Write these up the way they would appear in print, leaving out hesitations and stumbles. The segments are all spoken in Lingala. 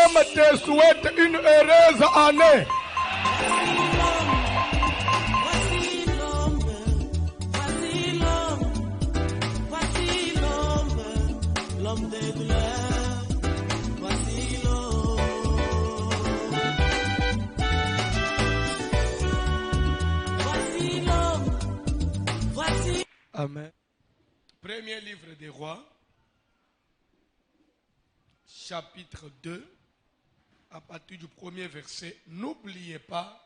l'homme te souhaite une heureuse année. L'homme des douleurs, voici l'homme. Voici l'homme, voici. Amen. Premier livre des rois, chapitre 2, à partir du premier verset. N'oubliez pas,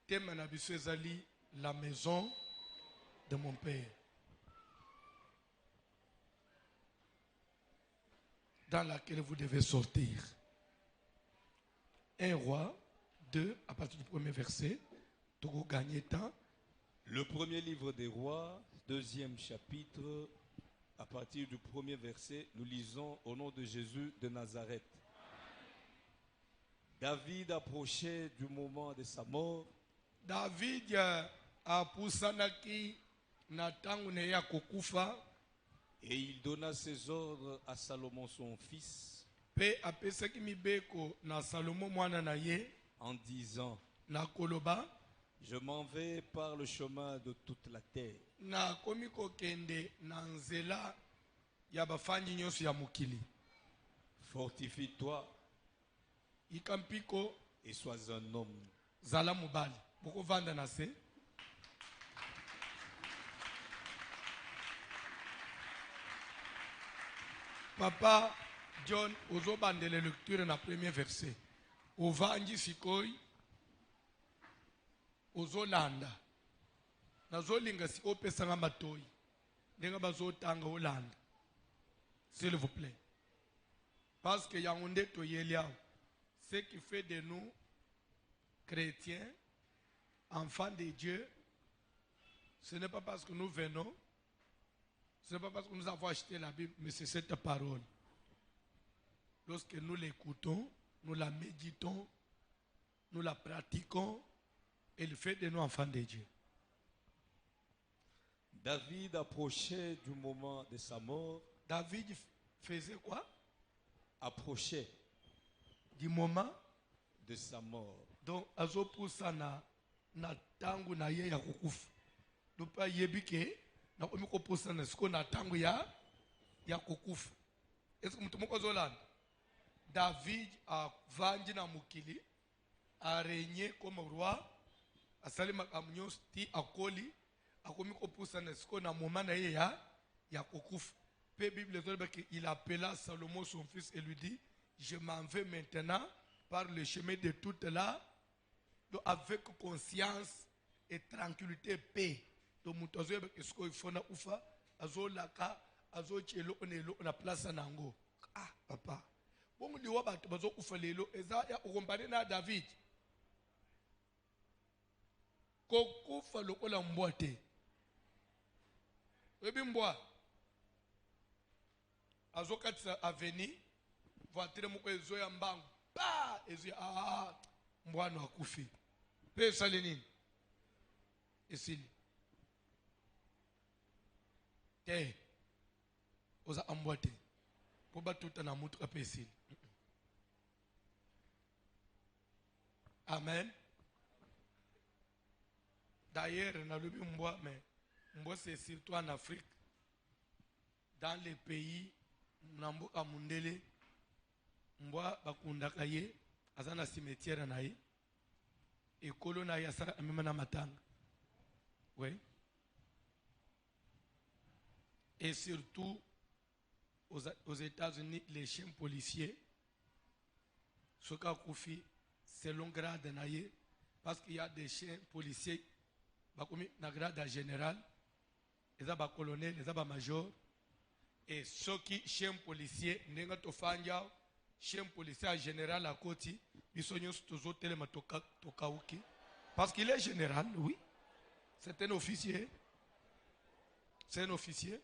thème nabiso ezali, la maison de mon père, dans laquelle vous devez sortir. Un roi, 2, à partir du premier verset, pour gagner temps. Le premier livre des rois, deuxième chapitre, à partir du premier verset, nous lisons au nom de Jésus de Nazareth. David approchait du moment de sa mort. David apusanaki na tangu ne ya kokufa. Et il donna ses ordres à Salomon son fils. Pe apesaki mibeko na Salomo mwana na ye. En disant, na koloba, je m'en vais par le chemin de toute la terre. Na komiko kende na nzela ya bafanyi nyonso ya mukili. Fortifie-toi ikampiko et sois un homme. Zala mubali. Boko vanda na se. Papa John, ozobande le lecture na premier verset. Ovanji sikoi, ozolanda. Nazolinga si opesanga matoi. Nenga bazotanga olanda. S'il vous plaît. Parce que Yaoundé Toyeliao, ce qui fait de nous chrétiens, enfants de Dieu, ce n'est pas parce que nous venons, ce n'est pas parce que nous avons acheté la Bible, mais c'est cette parole. Lorsque nous l'écoutons, nous la méditons, nous la pratiquons, elle fait de nous enfants de Dieu. David approchait du moment de sa mort. David faisait quoi? Approchait du moment de sa mort. Donc, azopusa na tangu na ye ya kukufa. Dupa yebike na komiko pusa na siko na tangu ya kukufa. Est-ce que mtu moko zolanda? David a vangi na mukili, a régné comme roi, a sali makamnyo sti akoli, a komiko pusa na siko na moment na ye ya kukufa. Puis Bible il appela Salomon son fils et lui dit, je m'en vais maintenant par le chemin de toute là, avec conscience et tranquillité, paix. Donc, mutozo est-ce qu'il faut na ufa, azo laka, azo chelo onelo na place nango. Ah, papa. Bon, on dit wa bat bazo ufa lelo, eza ya ukompare na David. Kokufa lokola mbwate. Webi mbwa. Azo katisa aveni, voiture moko ezo ya mbangu. Pa! Ezo ya mbwano akufi. Pe salenini. Esili. Te. Oza ambwate. Poba tuta na mutu kape esili. Amen. D'ailleurs, na lobi mbwa, mais mbwa c'est surtout en Afrique. Dans les pays Namboka Mundele, mbwa bakundaka ye, azana cimetière na ye, ekolo na ye asara amema na matanga. Oui. Et surtout, aux États-Unis, les chiens policiers, soka koufi, selon grade na ye, parce qu'il y a des chiens policiers, bakomi na grade général, les aba colonel, les aba major. Et ceux qui chien policier, n'enga tofanja, chien policier général à côté, ils sont tous autres tokauki. Parce qu'il est général, oui. C'est un officier. C'est un officier.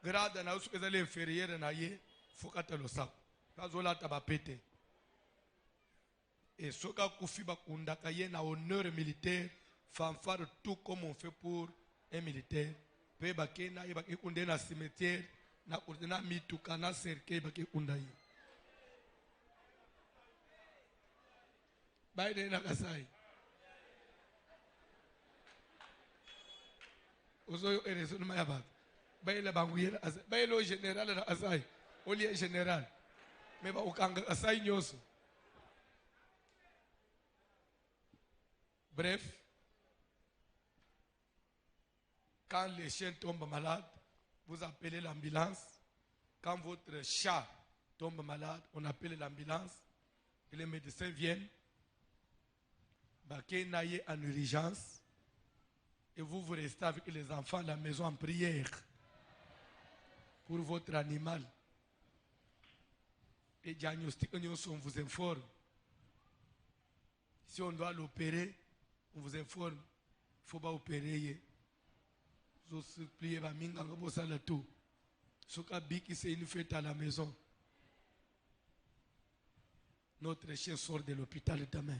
Grade na usu ezali inférieur na ye, fokata lo sa. Kazola tabapete. Et soka kufi bakundaka ye na honneur militaire, fanfare tout comme on fait pour un militaire. Pe bakena ye bakikunde na cimetière. Na ordena mituka na cercueil baki kundai. baile na kasai ozo ereso numa ya ba baile banguyela baile o general na kasai oli general me ba ukanga kasai nyoso. Bref, quand les chiens tombent malades, vous appelez l'ambulance. Quand votre chat tombe malade, on appelle l'ambulance. Et les médecins viennent. Bakenaye en urgence. Et vous restez avec les enfants à la maison en prière pour votre animal. Et diagnostic, on vous informe. Si on doit l'opérer, on vous informe. Il ne faut pas opérer. Vous suppliez, tout. Ce qui c'est une fête à la maison. Notre chien sort de l'hôpital demain.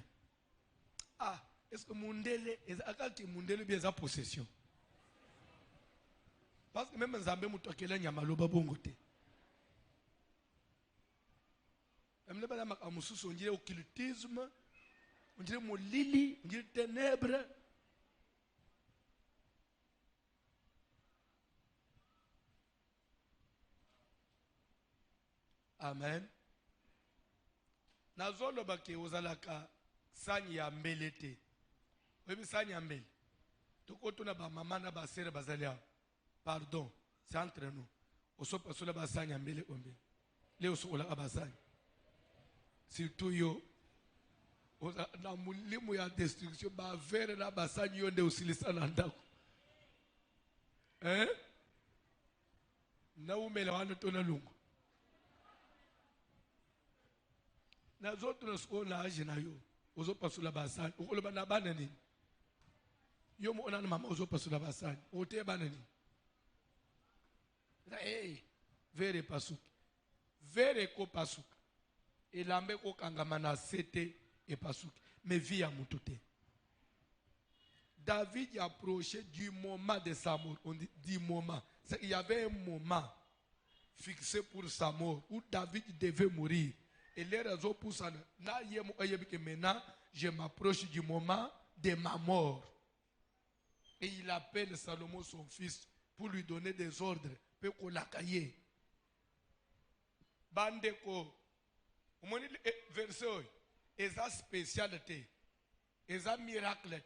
Ah, est-ce que Mundele est en possession? Parce que même Nzambe Moutokele Nyamaloba Bongote. Même les on dirait occultisme, on dirait molili, on dirait ténèbres. Amen. Nazolo bake ozalaka sani ya mbele te. Webi sani ya mbele. Toko na ba mama na ba sere bazalia. Pardon, c'est entre nous. Oso pasola ba sani ya mbele ombe. Leo so ola ba sani. Surtout yo na mulimu ya destruction ba vere na ba sani yo nde usilisa na ndako. Na umele wana tona lungu. Na zote na na age na yo ozo pasula basani ukoloba na bana nini yo mo ona mama ozo pasula basani ote bana nini na vere pasuka vere ko pasuka elambe ko kangama na sete e pasuka mais vie ya mutu te. David approchait du moment de sa mort. On dit du moment. Il y avait un moment fixé pour sa mort où David devait mourir. Et les raisons pour ça, maintenant, je m'approche du moment de ma mort. Et il appelle Salomon, son fils, pour lui donner des ordres. Peut qu'on la cahier. Bandeko. Au verset, eza spécialité, eza miracle.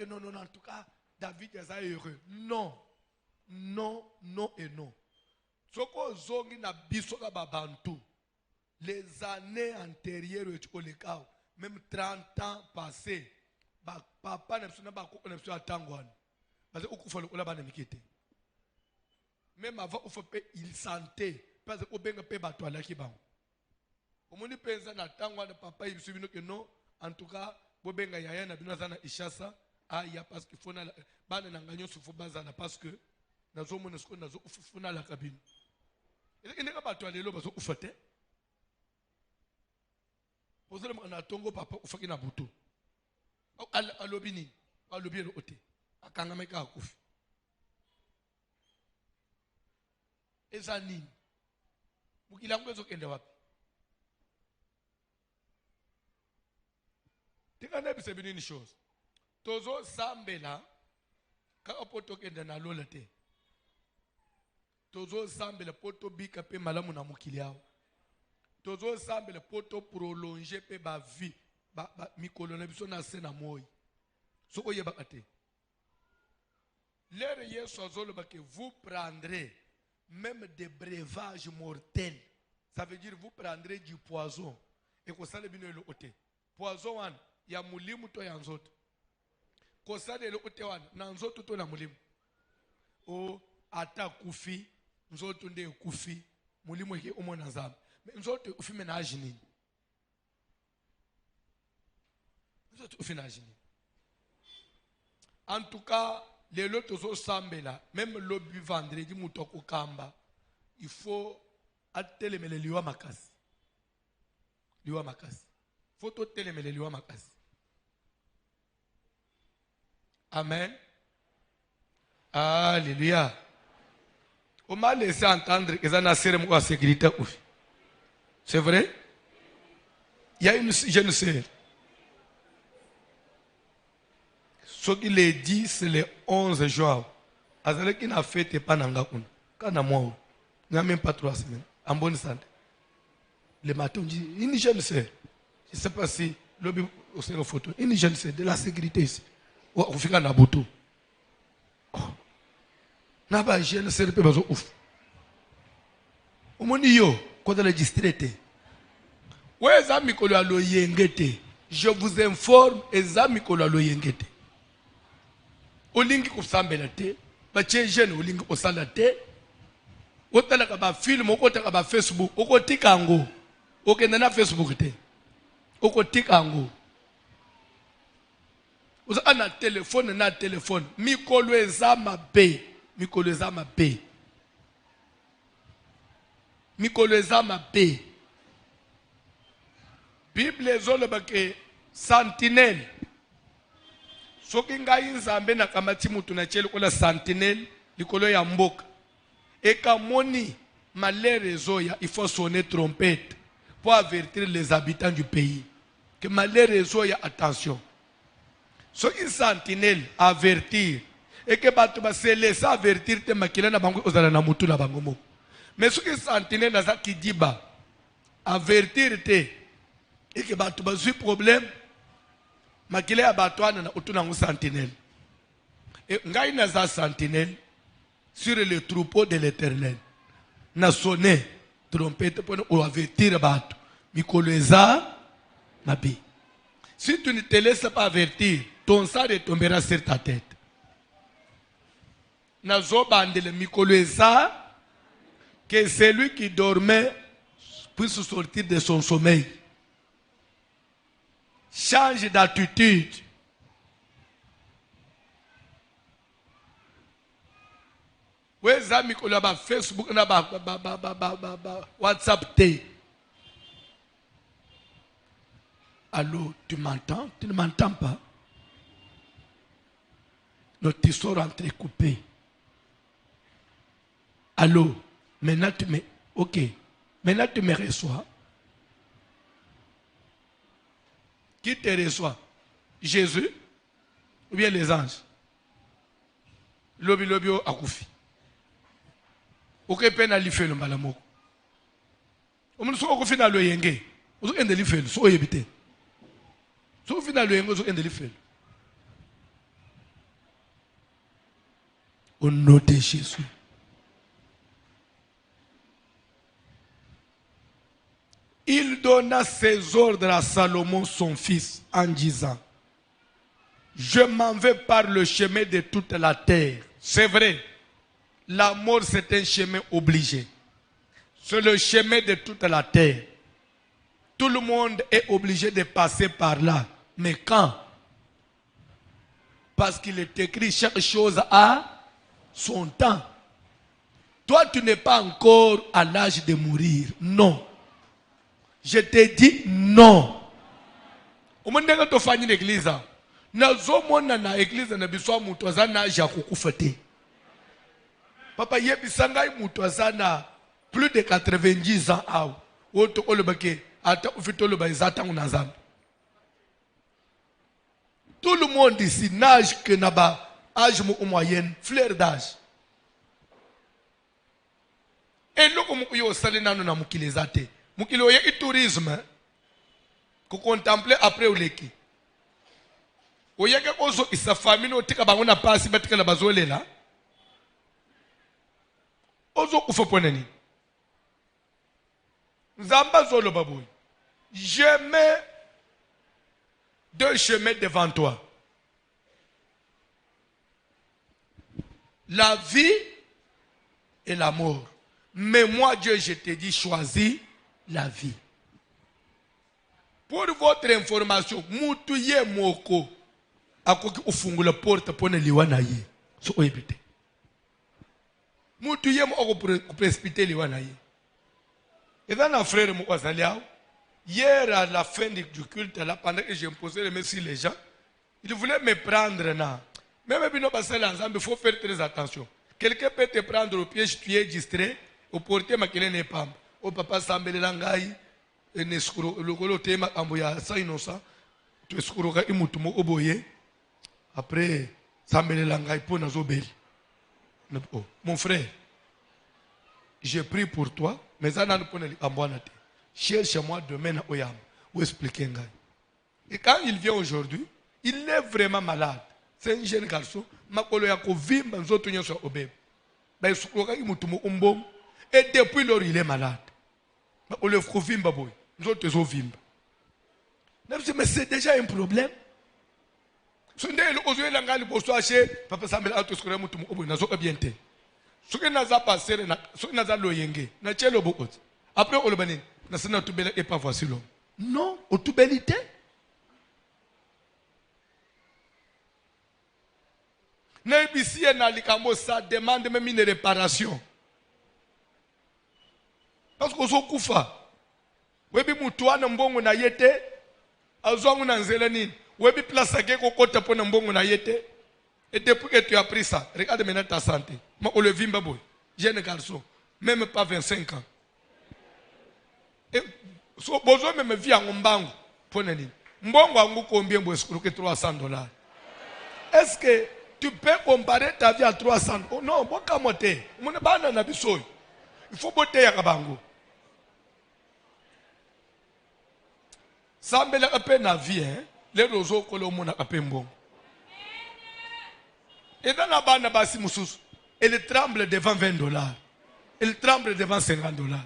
Non, non, en tout cas, David est heureux. Non, non, non et non. Soko zongi na bisoka babantu. Les années antérieures, même 30 ans passés, papa n'a pas de tangwan. Parce que même avant, il sentait. Parce que ben pe bato alaki bango. Omoni penza na tangwan papa il subino que non. En tout cas, bobenga yaya na bino zana ishasa. Ah, il y a parce qu'il faut na bana na nganyo sufu bazana parce que nazo mona sko nazo ufuna la cabine. Il n'est pas bato alelo bazo ufate. Posez-le moi na tongo papa ufaki na butu. Alobini, alobi le ote. Akanga meka akufi. Ezani. Mukilango ezokende wapi? Tikana bise bini chose. Tozo sambela ka opoto kende na lola te. Tozo sambela poto bika pe malamu na mukili yao. Tozo sambela poto prolonger pe ba vie ba mikolo na biso na sena moyi. Soko yeba kate. L'air Yesu azolo ba que vous prendrez même des breuvages mortels. Ça veut dire vous prendrez du poison. Et ko sale bino le ote. Poison wan ya mulimu to ya nzoto. Ko sale le ote wan na nzoto to na mulimu. O ata kufi nzoto nde kufi mulimu ke omona nzambe. Mais nzoto ufi menage nini? Nzoto ufi menage nini? En tout cas, les autres ont sambela, même le vendredi mutoko kamba, il faut atteler les liwa makas. Liwa makas. Faut atteler les liwa makas. Amen. Alléluia. On m'a laissé entendre que ça n'a pas de sécurité. C'est vrai? Il y a une jeune sœur. Ce qu'il est dit, c'est le 11 juin. Azale qui n'a fait pas nanga kuna. Quand à moi, il n'y a même pas 3 semaines. En bonne santé. Le matin, on dit, une jeune sœur. Je ne sais pas si l'objet au une photo. Une jeune sœur de la sécurité ici. On fait un aboutou. N'a pas jeune sœur peut pas ouf. Au monde yo, quand elle est distraite. Ouais, les amis qu'on a loyengete. Je vous informe, les amis qu'on a loyengete. Olingi kusambela te, ba jeune olingi kusala te. Otala ka ba film, okota ka ba Facebook, okotika ngo. Okenda na Facebook te. Okotika ngo. Uza na téléphone, mikolo eza mabe, mikolo eza mabe. Mikolo eza mabe. Bible ezoloba ke sentinelle. Soki ngai nzambe na kamati mutu na chele kola sentinelle likolo ya mboka. Eka moni malheur ezoya, il faut sonner trompette pour avertir les habitants du pays. Que malheur ezoya, attention. Soki sentinelle avertir et que batu ba se laisser avertir te makila na bango ozala na mutu na bango mo. Mais soki sentinelle na za kidiba avertir te et que batu ba zui problème makile ya batwana na utuna ngu sentinelle. Et ngai na za sentinelle sur le troupeau de l'Éternel. Na sonné trompette pour nous avertir batu. Mikolo eza mabi. Si tu ne te laisses pas avertir, ton sang retombera sur ta tête. Na zo bandele mikolo eza que celui qui dormait puisse sortir de son sommeil. Change d'attitude. Weza mikolo ba Facebook na ba WhatsApp te. Allô, tu m'entends? Tu ne m'entends pas? Notre histoire entrecoupée. Allô, maintenant tu me... Ok, maintenant tu me reçois. Qui te reçoit? Jésus ou bien les anges? Lobi akufi. Ok, pena li fait le malamoko. O mun so ko fina lo yenge. O so ende li fait so yebite. So fina lo yenge so ende li fait. Au nom de Jésus. Il donna ses ordres à Salomon son fils en disant: je m'en vais par le chemin de toute la terre. C'est vrai, la mort c'est un chemin obligé. C'est le chemin de toute la terre. Tout le monde est obligé de passer par là. Mais quand? Parce qu'il est écrit chaque chose à son temps. Toi tu n'es pas encore à l'âge de mourir. Non. Je te dis non. Au moment où tu fais l'église, na église na biswa mutu azana ja kukufete. Papa yebisanga mutu azana plus de 90 ans au. Oto olobake ata ufitolo ba izata unazam. Tout le monde ici nage que naba âge moyenne, fleur d'âge. Et loko mu yo salina no na mukilezate. Mukilo ye tourisme ko contempler après oleki. Oyeke ozo isa famille otika bango na pasi batika la bazolela. Ozo kufa poneni. Nzamba zolo baboy. Je mets 2 chemins devant toi. La vie et la mort. Mais moi Dieu je te dis choisis la vie. Pour votre information, mutu ye moko akoki ufungula porte pone liwana ye. So oyebite. Mutu ye moko précipiter liwana ye. Et dans un frère moko azaliao, hier à la fin du culte là, pendant que j'ai imposé les mains sur les gens, il voulait me prendre là. Même bino basala ensemble, il faut faire très attention. Quelqu'un peut te prendre au piège, tu es distrait, au porter ma kele n'est pas. Au papa sambele langai, ene skuro lokolo tema ambo ya sa inosa tu skuro ka imutu mo oboye après sambelela ngai pona zobeli. Oh, mon frère, j'ai pris pour toi, mais ça n'a pas de ambouanate. Cherche-moi demain à Oyam. Où expliquer ngai. Et quand il vient aujourd'hui, il est vraiment malade. C'est un jeune garçon. Makolo ya ko vimba nzoto nyoso obebe. Ba skuro ka imutu mo ombom. Et depuis lors il est malade. Makolo ko vimba boy. Nzoto zo vimba. Mais c'est déjà un problème. Sunday ozo elangali boso ache papa sambela atoskora mutu obo nazo ebiente. Soki naza passer na soki naza loyenge na chelo bokoti. Après olobani na sana tubela et pas voici l'homme. Non, otubelité. Na bisi na likambo ça demande même une réparation. Parce que ozo kufa. Webi mutu wana mbongo na yete azwangu na nzela nini? Webi place à quelque côté pour un bon yete. Et depuis que tu as pris ça, regarde maintenant ta santé. Moi, on le vit, boy. Jeune garçon, même pas 25 ans. Et so besoin même vie en mbango. Pour nani? Mbongo angu combien boy? Que $300. Est-ce que tu peux comparer ta vie à 300? Oh non, bon kamote. Mon bana na bisoy. Il faut botter ya kabango. Sambela ape na vie, hein? Les roseaux que l'on a appelé bon. Et dans la bande basi musus, elle tremble devant $20. Elle tremble devant $50.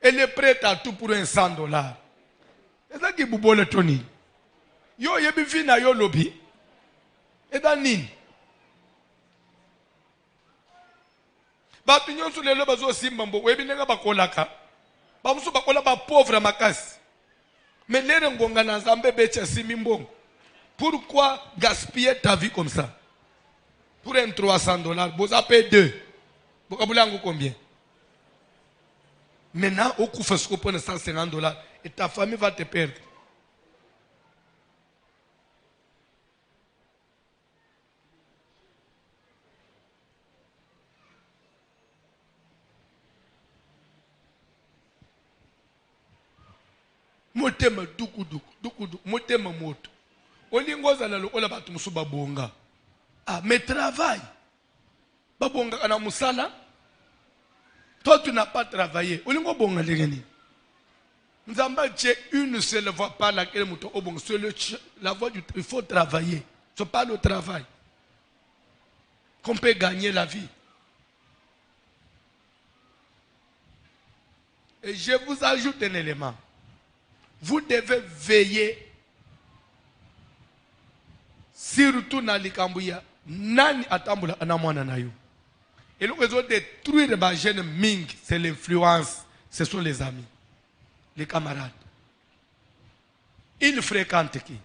Elle est prête à tout pour $100. Et ça qui bobo le toni. Yo yebi fina yo lobby. Et dans nin. Batu nyon sou le loba zo simbambo. Webi nenga bakolaka. Ba musu bakola ba pauvre makasi. Mais les rengonga na zambe becha simimbong. Pourquoi gaspiller ta vie comme ça? Pour un $300, vous avez 2. Vous avez combien? Maintenant, au coup, il faut prendre $150 et ta famille va te perdre. Motema duku motema moto olingoza na lokola batu musu babonga mais travail babonga kana musala. Toi tu n'as pas travaillé olingo bonga lengeni nzamba tche une seule voix par laquelle moto obonga c'est la voix du il faut travailler, c'est pas le travail qu'on peut gagner la vie. Et je vous ajoute un élément. Vous devez veiller, surtout dans les Cambouya, nani atambula anamwana na yo. Et le réseau détruire ma jeune Ming, c'est l'influence, ce sont les amis, les camarades. Il fréquente qui?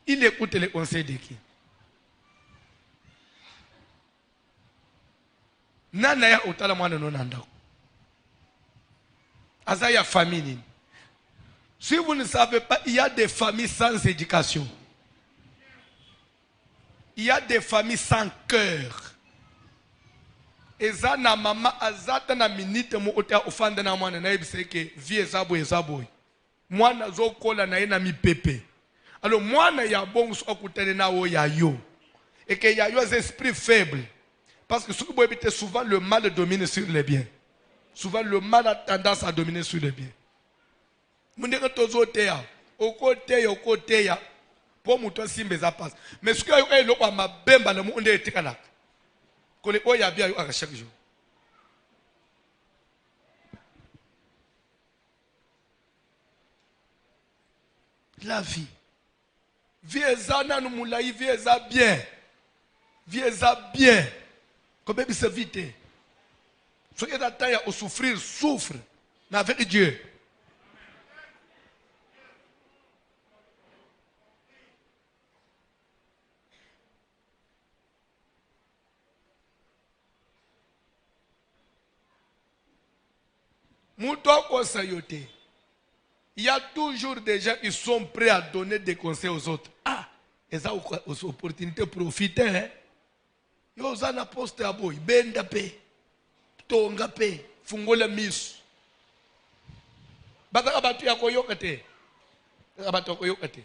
Il écoute les conseils de qui? Nana ya utala mwana no nandako. Azaya famille. Si vous ne savez pas, il y a des familles sans éducation. Il y a des familles sans cœur. Et ça, na maman, azata na minute mo otea ofanda na mwana na ebise ke vie ezabo. Mwana zo kola na ena mi pepe. Alors mwana ya bongo so akutene na o ya yo. Et que ya yo des esprits faibles. Parce que souvent le mal domine sur les biens. Souvent, le mal a tendance à dominer sur le bien. Pour moi, simbe ça passe. Mais ce que je veux dire, ma bemba le monde est étalak. Qu'on est oya bien à chaque jour. La vie. Vie ezana nous moulai, vie eza bien. Vie eza bien. Comme c'est vite. Ceux qui attendent à souffrir, souffrent. Mais avec Dieu. Il y a toujours des gens qui sont prêts à donner des conseils aux autres. Ah, et ça, aux opportunités, profiter. Hein? Yo, ça n'a pas de boy. Benda pe. Tonga pe. Fungola miss. bazaka bato ya koyoka te bato ya koyoka te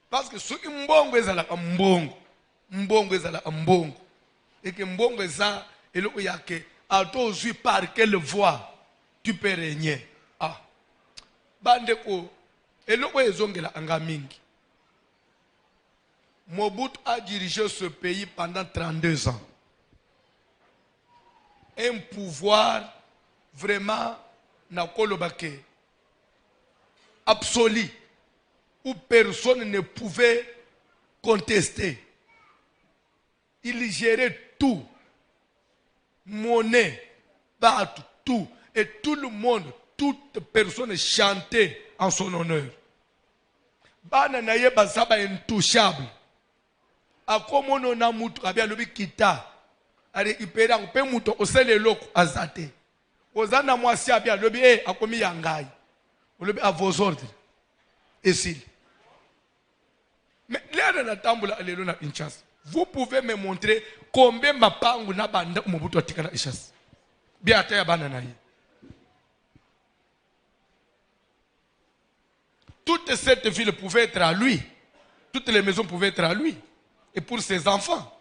parce que soki mbongo ezalaka mbongo ezalaka mbongo eke mbongo eza eloko yake ato ozwi par quelle voie tu peux régner bandeko eloko ezongela anga mingi. Mobutu a dirigé ce pays pendant 32 ans. Un pouvoir vraiment absolu, où personne ne pouvait contester. Il gérait tout. Monnaie, partout, tout. Et tout le monde, toute personne chantait en son honneur. Bana naye basaba intouchable. Akomono na mutu abia lobi kita. Ale ipera mpe mutu osele loko azate. Ozana mwasi abia lobi akomi yangai. Lobi à vos ordres. Et s'il. Mais l'air na tambula alelo na Kinshasa. Vous pouvez me montrer combien mapangu na banda Mobutu atika na Kinshasa. Bien ata ya bana na ye. Toute cette ville pouvait être à lui. Toutes les maisons pouvaient être à lui. Et pour ses enfants.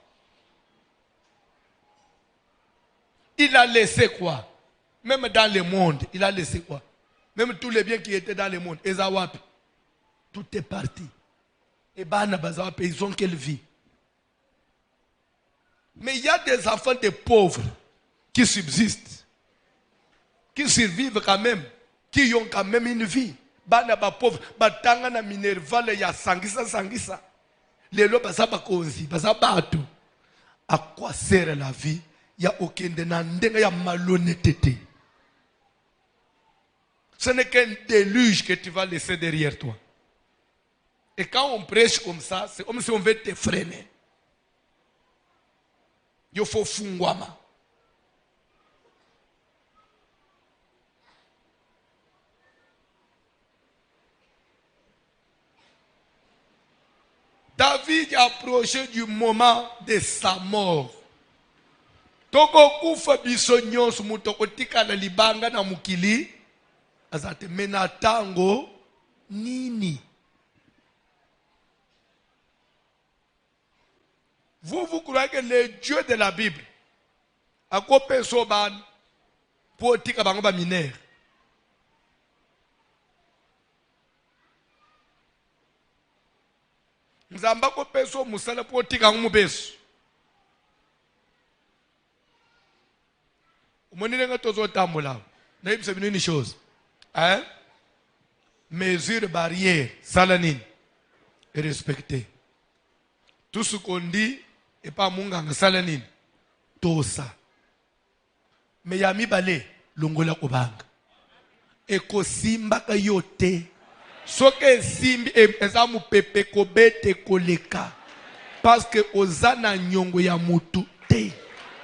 Il a laissé quoi? Même dans le monde, il a laissé quoi? Même tous les biens qui étaient dans le monde. Ezawap. Tout est parti. Et Bana Bazawap, ils ont quelle vie? Mais il y a des enfants de pauvres qui subsistent. Qui survivent quand même. Qui ont quand même une vie. Bana ba pauvre, batanga na minerval ya sangisa. Lelo basaba konzi, basaba atu. À quoi sert la vie? Il y a aucun denandenga ya malhonnêteté. Ce n'est qu'un déluge que tu vas laisser derrière toi. Et quand on prêche comme ça, c'est comme si on veut te freiner. Il faut fungwama. David approchait du moment de sa mort. Toko kufa biso nyonso mutoko tikala libanga na mukili azate menatango nini. Vous croyez que le Dieu de la Bible a coupé son ban pour tika bango ba mineur? Nzamba ko peso musala po tika ngumu beso. Umonile nga tozo tambola. Na yibisa bino une chose. Hein? Mesure barrière, salanine et respecter. Tout ce qu'on dit et pas munganga salanine. Tosa. Mais yami bale longola kobanga. Eko simba kayote. Soke simbi ezamu pepe kobete koleka. Parce que ozana nyongo ya mutu te.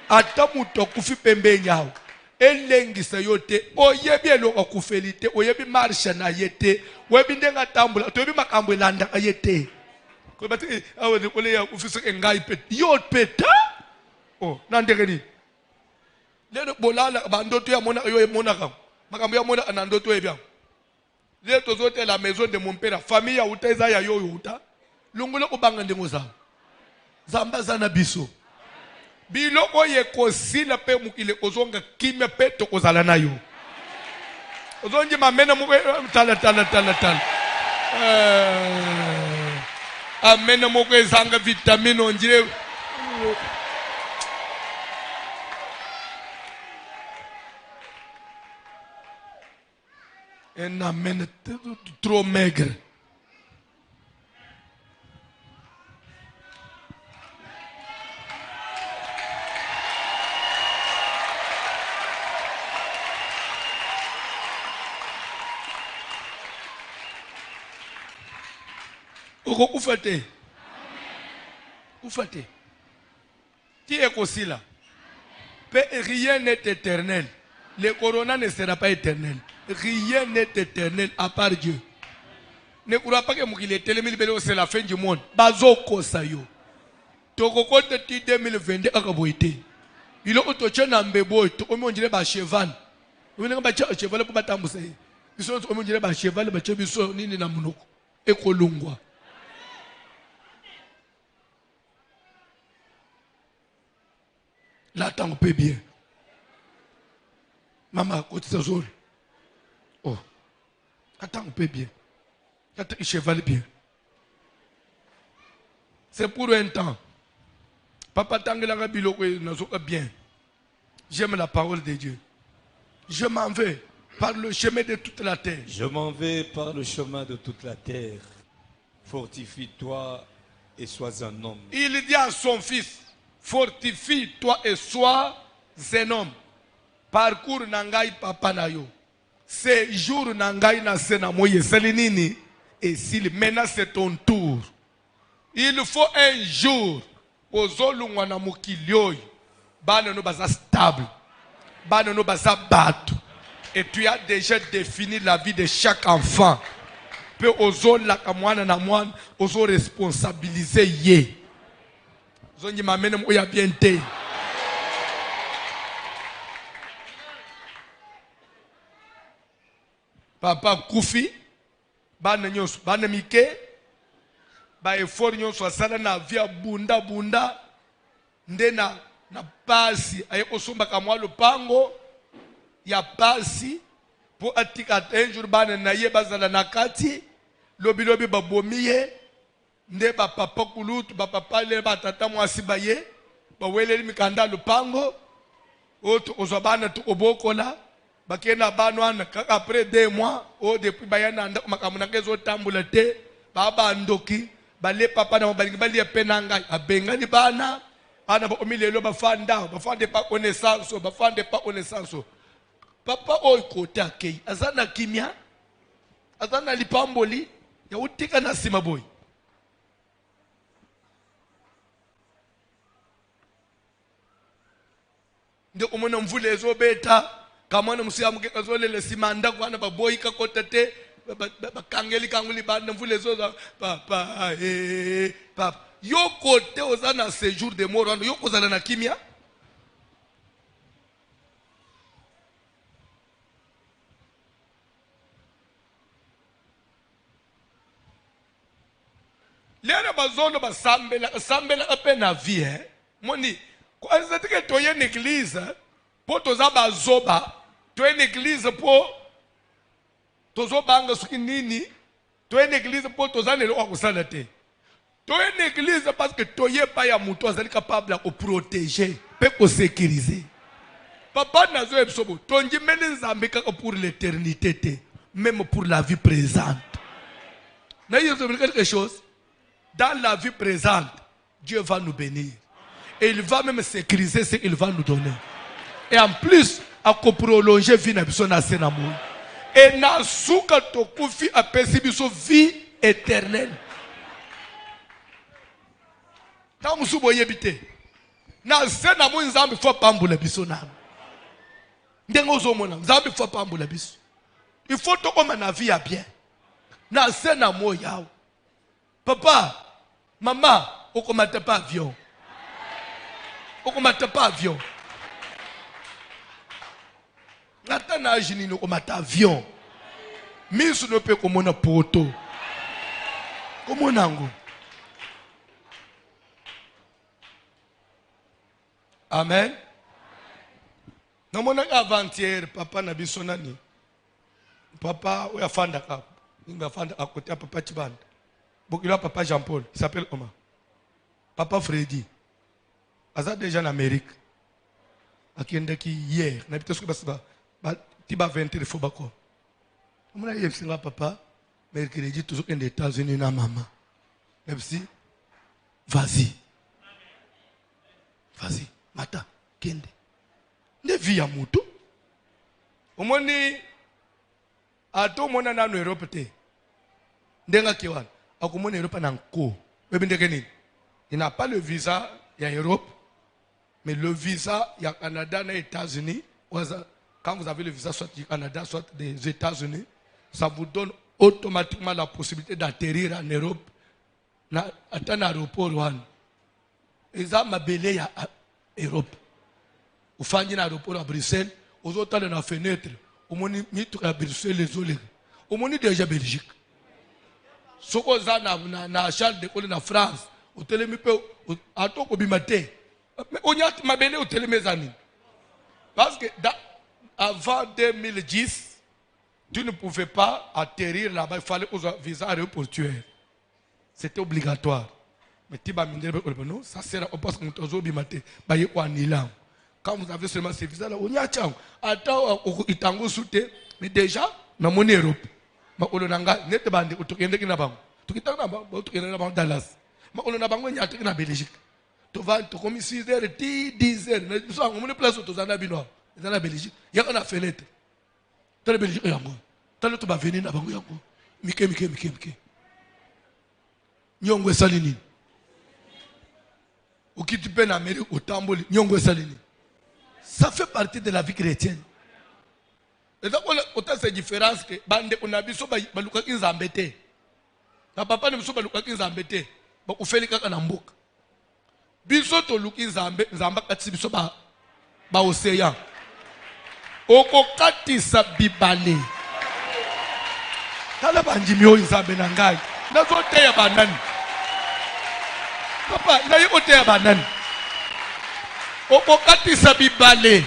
Ata mutu akufi pembe nyao. Elengisa yote. Oyebi eloko kufelite. Oyebi marsha na yete. Oyebi ndenga tambula. Oyebi makambo landa yete. Kwa bati awe nikole ya ufisa engai pete. Yot pete. Oh, nandege ni. Lelo bolala bandoto ya mona yo mona kam. Makambo ya mona anandoto ebia. Lelo tozote la maison de mon père. Famille ya uteza ya yo uta. Lungula kubanga ndengo za. Zamba zana biso. Biloko ye kosila pe mukile kozonga kimya pe tokozala na yo. Ozongi mamena muke tala. Amena muke zanga vitamine onjire. Un amène trop maigre. Oufate. Oufate. Qui est aussi là? Rien n'est éternel. Le corona ne sera pas éternel. Rien n'est éternel à part Dieu. Ne crois pas que c'est la fin du monde. Bazoko sayo. Toko kote ti 2022 akaboite. Il a otoche na mbebo to omi on dirait ba cheval. Ulinga ba cheval ko batambusa yi. Biso o mo dire ba cheval ba chebiso nini na munoko. Ekolungwa. Là tant peu bien. Maman côté ça zone. Oh. Attends un peu bien. Attends cheval bien. C'est pour un temps. Papa Tangela Biloko n'a bien. J'aime la parole de Dieu. Je m'en vais par le chemin de toute la terre. Je m'en vais par le chemin de toute la terre. Fortifie-toi et sois un homme. Il dit à son fils, fortifie-toi et sois un homme. Parcours nangai papa na yo. Séjour nangai na sena moye selinini. Et s'il maintenant c'est ton tour. Il faut un jour. Ozolungwa na mokili oyo. Bana no baza stable. Bana no baza bato. Et tu as déjà défini la vie de chaque enfant. Pe ozolaka mwana na mwana. Ozo responsabiliser ye. Zongi mamene moya bien te. Papa Koufi. Bana nyonso. Bana mike. Ba effort nyonso asala na via bunda nde na pasi aye osomba kamwa lupango ya pasi po atika un jour bana na ye bazala na kati lobi babomiye nde ba papa kulutu ba papa le ba tata mwasi baye ba weleli mikanda lupango oto ozobana to obokola bakena banwana après 2 mois o depuis bayana nda makamuna kezo tambula te baba ndoki bale papa na balingi bali penanga abengani bana ana ba omilelo bafanda bafande pa connaissance bafande pa connaissance papa oy kota kei azana kimia azana lipamboli ya utika na sima boy nde omona mvule ezobeta kamana musiamu ke kazolele simanda kwana baboy ka kota te bakangeli kanguli bana mvule zoza papa papa yo kote ozana séjour de mort yo kozala na kimia lena bazono basambela ape na vie moni kwanza tike toye une église po toza bazoba toye une église po tozo banga suki nini toye une église po toza nelo kwa kusala te toye une église parce que toye pa ya muto azali capable de protéger pe ko sécuriser papa nazo ebisobo tongi mele nzambe kaka pour l'éternité te même pour la vie présente na yeso quelque chose dans la vie présente Dieu va nous bénir et il va même sécuriser ce qu'il va nous donner et en plus à prolonger vie na biso na senamu. Et na suka tokufi apesi biso vie éternelle. Ta musubo yebite. Na sena mu nzambe fo pambula biso na. Ndengo zomona nzambe fo pambula biso. Il faut to koma na vie ya bien. Na sena mo yao. Papa, maman, okomata pas avion. Okomata pas avion. Nata na ajini no komata avion. Misu no pe komona poto. Komona ngo. Amen. Namona avant-hier papa na biso nani. Papa oya fanda ka. Ninga fanda à côté papa Chibanda. Bokila papa Jean-Paul, il s'appelle comment? Papa Freddy. Aza déjà en Amérique. Akiendaki hier, na bito suka ba tiba 20 de fobako. Mona yefsinga papa, mercredi toujours en États-Unis na maman. Merci. Vas-y. Vas-y, mata, kende. Ne via mutu. Omoni ato mona na Europe te. Ndenga kiwana. Akomona Europe na nko. Webindeke nini? Il n'a pas le visa ya Europe, mais le visa ya Canada et États-Unis. Quand vous avez le visa soit du Canada, soit des États-Unis, ça vous donne automatiquement la possibilité d'atterrir en Europe. Attends l'aéroport one. Et ça m'a belé à Europe. Vous faites un aéroport à Bruxelles, aux autres dans la fenêtre, au moni mitre à Bruxelles les olés. Au moni déjà Belgique. Soko za na Charles de Gaulle na France, au télémipe à toi au bimate. Mais on y a ma belle au télémézani. Parce que avant 2010, tu ne pouvais pas atterrir là-bas, il fallait un visa aéroportuaire. C'était obligatoire. Mais ça sert à parce que nous avons bimate. Quand vous avez seulement ces visas là, on y a tchang. Attends, itango soute, mais déjà, dans mon Europe. Ma olonanga net bande utokende kina bango tukitaka na bango utokende na bango Dallas ma olona bango nyata kina Belgique to va to comme 6h 10h na so ngomone place to zana bino zana Belgique yaka na fenêtre to Belgique yango talo to ba venir na bango yango mike nyongo salini ukitipe na Amérique utamboli nyongo salini ça fait partie de la vie chrétienne. Et donc, on a cette différence que bande on a biso baluka kinzambete. Na papa ne biso baluka kinzambete. Ba ufeli kaka na mboka. Biso to luki nzambe nzamba kati biso ba océan. Oko kati sa bibale. Tala banjimi o nzambe na ngai. Na zo te ya banani. Papa, na yo te ya banani. Oko kati sa bibale.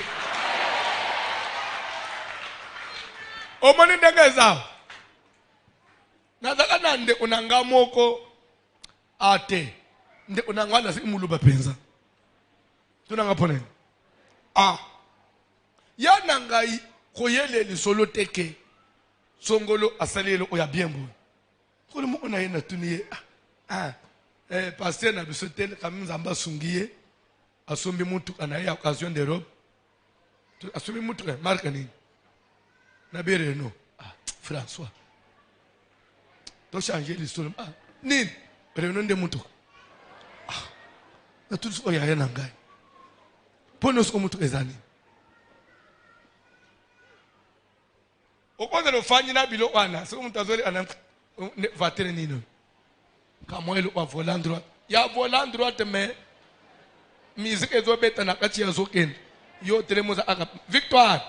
Omoni ndenge zao. Nazaka nande unanga moko ate. Nde unanga wala si muluba penza. Tunanga pone. Ya nangai koyele li solo teke. Songolo asalelo oya biembo. Kolo mo ona yena tuniye. Pasteur na bisotel kami nzamba sungiye. Asombi mutu anaye occasion d'Europe. Asombi mutu marque nini. Nabere no. François. Tu as changé l'histoire. Nin. Renon de mutu. Na tout ce qu'il y a nangai. Ponos ko mutu ezani. Okoza lo fanyi na bilo wana. So mutu azoli ana vatere nino. Kamo elo wa volant droit. Ya volant droit mais musique ezo beta na kati ya zoken. Yo telemoza aka victoire.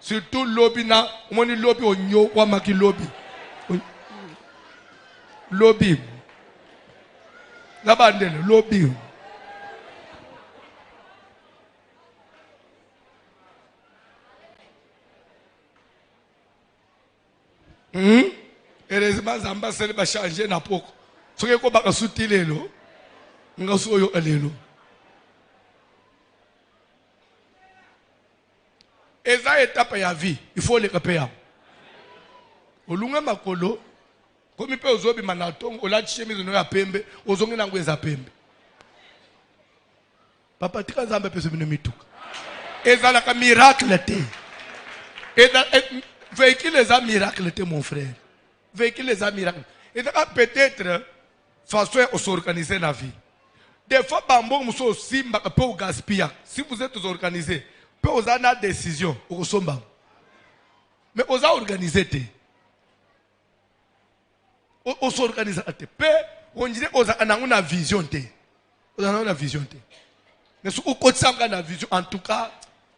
Surtout lobby na moni lobby onyo kwa maki lobby. Lobby. La bandele lobby. Heureusement zamba sele ba changer na poko. Soke ko baka sutilelo. Nga so yo alelo. Eza étape ya vie, il faut les repérer. Olunga makolo, komi pe ozobi manatongo, ola chemise no ya pembe, ozongi nango eza pembe. Papa tika nzambe pe sobino mituka. Eza la ka miracle te. Eza véhicule eza miracle te mon frère. Véhicule eza miracle. Eza peut-être façon de s'organiser la vie. Des fois bambo muso simba pe o gaspiller. Si vous êtes organisé, peu aux ana décision au somba. Mais aux a organisé te. Aux s'organiser te. Peu on dirait aux a una vision te. Aux a una vision te. Mais si au côté sanga na vision en tout cas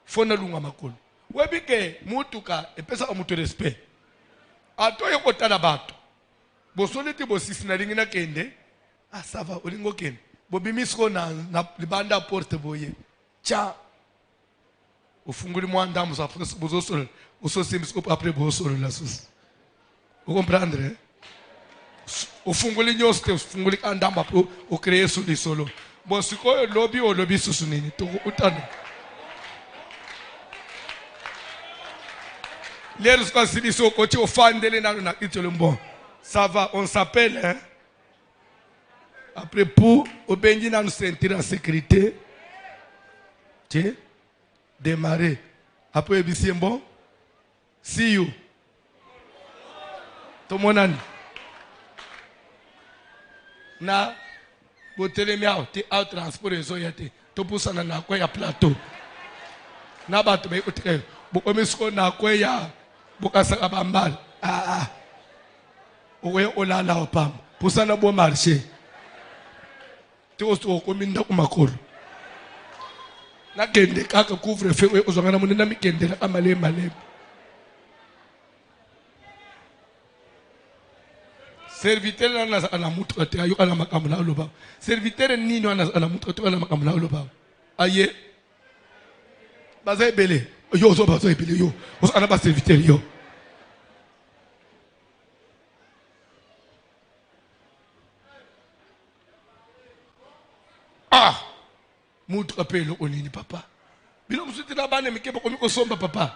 faut na lunga makolo. Webi ke mutuka e pesa mutu respect. Ato yo kota na bato. Bo solete bo sisina ringina kende. Ah ça va olingo kende. Bo bimisko na libanda porte boye. Cha ufunguli mwanda musa bozosolo usosimbi après bozosolo la sus. Vous comprendre? Ufunguli nyoste ufunguli andamba po o créer solo. Bon siko lobby o lobby susunini to utana. Les responsables sont côté au fan de l'enna bon. Ça va, on s'appelle hein. Après pour au Benji nous sentir en sécurité. Tiens. Démarrer. Après c'est bon. See you. Tout le monde. Na botele miao te out transport ezo yate. To pusa na kwa ya plateau. Na bato be utike. Bo misko na kwa ya bokasa abambal. Owe olala opam. Pusa na bo marché. Te osto kominda kumakolo. nakende kaka couvre feu ozongana munena mikende na malema. Serviteur ana mutu ate ayo ana makamula oloba. Serviteur nini ana mutu ate ana makamula oloba. Aye. Baza ebele. Yo zo baza ebele yo. Ozo ana ba serviteur yo. Ah. Mutu apelo onini papa. Bino musuti na bana mikebo komiko somba papa.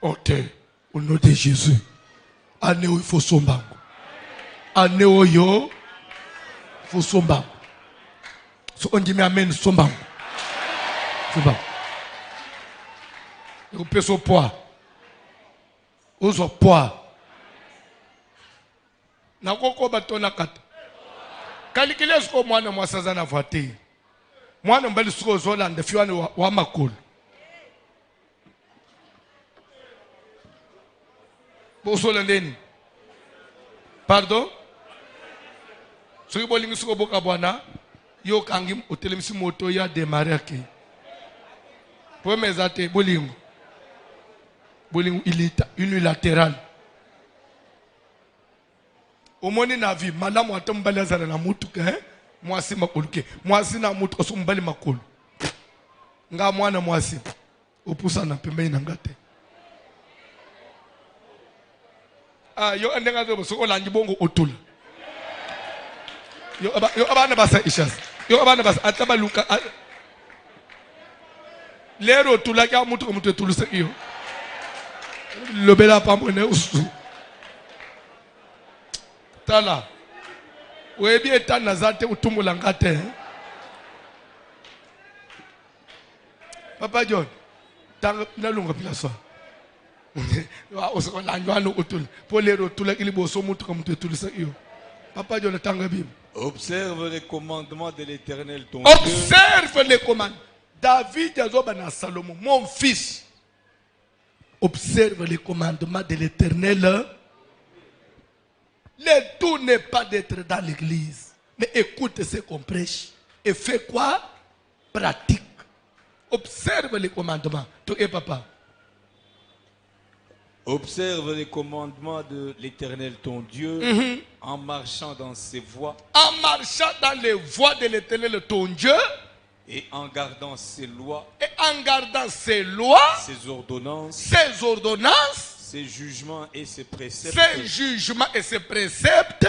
Ote. Au nom de Jésus. Ane il faut somba. Ane oyo faut somba. So on dit mais amen somba. Somba. Vous pèsez au poids. Ozo poids. Na koko batona kata. Kalikile sko mwana mwasaza na voiture. Mwana mbali sko zola ndefi wa makolo. Bosola ndeni. Pardon? Soki bolingi soko boka bwana yo kangi otelemisi moto ya démarrer ke. Pour mezate bolingo. Bolingo unilatéral. Omoni na vie malamu atombali azana na mutu ke mwasi makolo ke. Mwasi na mutu osombali makolo. Nga mwana mwasi opusa na pembeni na ngate. Ah yo andenga zo soko langi bongo otula. Yo abana basa ishas. Yo abana basa ataba luka. Lero tula kya mutu ko mutu etuluse yo. Lobela pamone usu. Tala. Webi etana zate utumula ngate. Papa John. Tanga nalunga pila so. Papa John tanga bim. Observe les commandements de l'Éternel ton Observe les commandements. David a Salomon, mon fils. Observe les commandements de l'Éternel. Le tout n'est pas d'être dans l'église. Mais écoute ce qu'on prêche. Et fais quoi? Pratique. Observe les commandements. Toi et papa. Observe les commandements de l'Éternel ton Dieu en marchant dans ses voies. En marchant dans les voies de l'Éternel ton Dieu. Et en gardant ses lois. Et en gardant ses lois. Ses ordonnances. Ses ordonnances. Ses jugements et ses préceptes. Ses jugements et ses préceptes.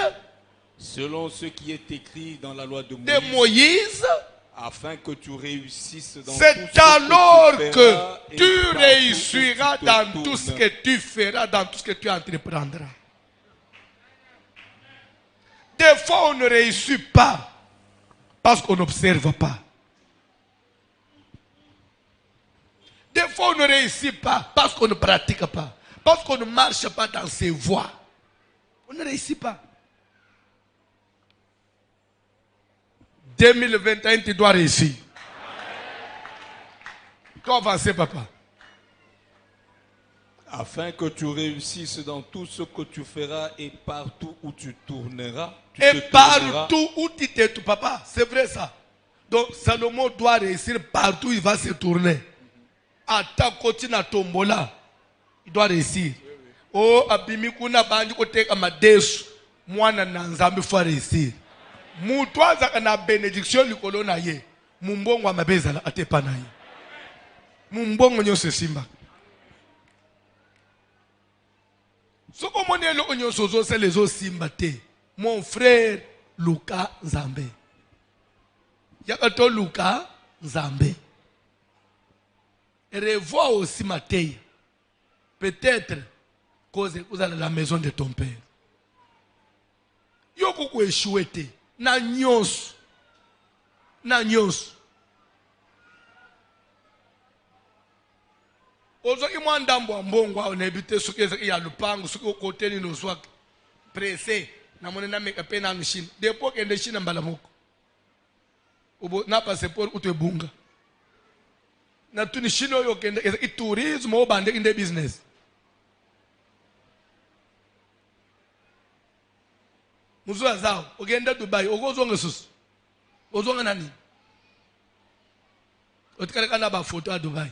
Selon ce qui est écrit dans la loi de Moïse. Afin que tu réussisses dans tout c'est ce alors que tu réussiras dans tout ce que tu feras, dans tout ce que tu entreprendras. Des fois, on ne réussit pas parce qu'on n'observe pas. Des fois, on ne réussit pas parce qu'on ne pratique pas. Parce qu'on ne marche pas dans ses voies. On ne réussit pas. 2021, tu dois réussir. Tu dois avancer, papa. Afin que tu réussisses dans tout ce que tu feras et partout où tu tourneras. Et partout où tu te tournes, papa, c'est vrai ça. Donc Salomon doit réussir partout où il va se tourner. À ta côté na tombola, il doit réussir. Oh, abimikuna bandi kote amadesu, mwana na nzambe faut réussir. Mutu azaka na bénédiction likolo na ye. Mumbongo amabeza la atepa na ye. Mumbongo nyose simba. Soko monelo onyoso zo se les o simba te. Mon frère Luka Nzambe. Yakato Luka Nzambe. Revois aussi matin. Peut-être cause vous allez à la maison de ton père. Yoko ko échoué te. Na nyos. Na nyos. Ozo imwanda mbongo a onebite suke ya lupango suke kote ni noswa pressé na monena meka pena machine. Depo kende china mbala moko. Obo na passeport utwe bunga. Na tuni chino yo kende i tourisme o bande in the business. Muzo azao ogenda Dubai ogozonga susu. Ozonga nani? otikaleka na bafoto à Dubaï.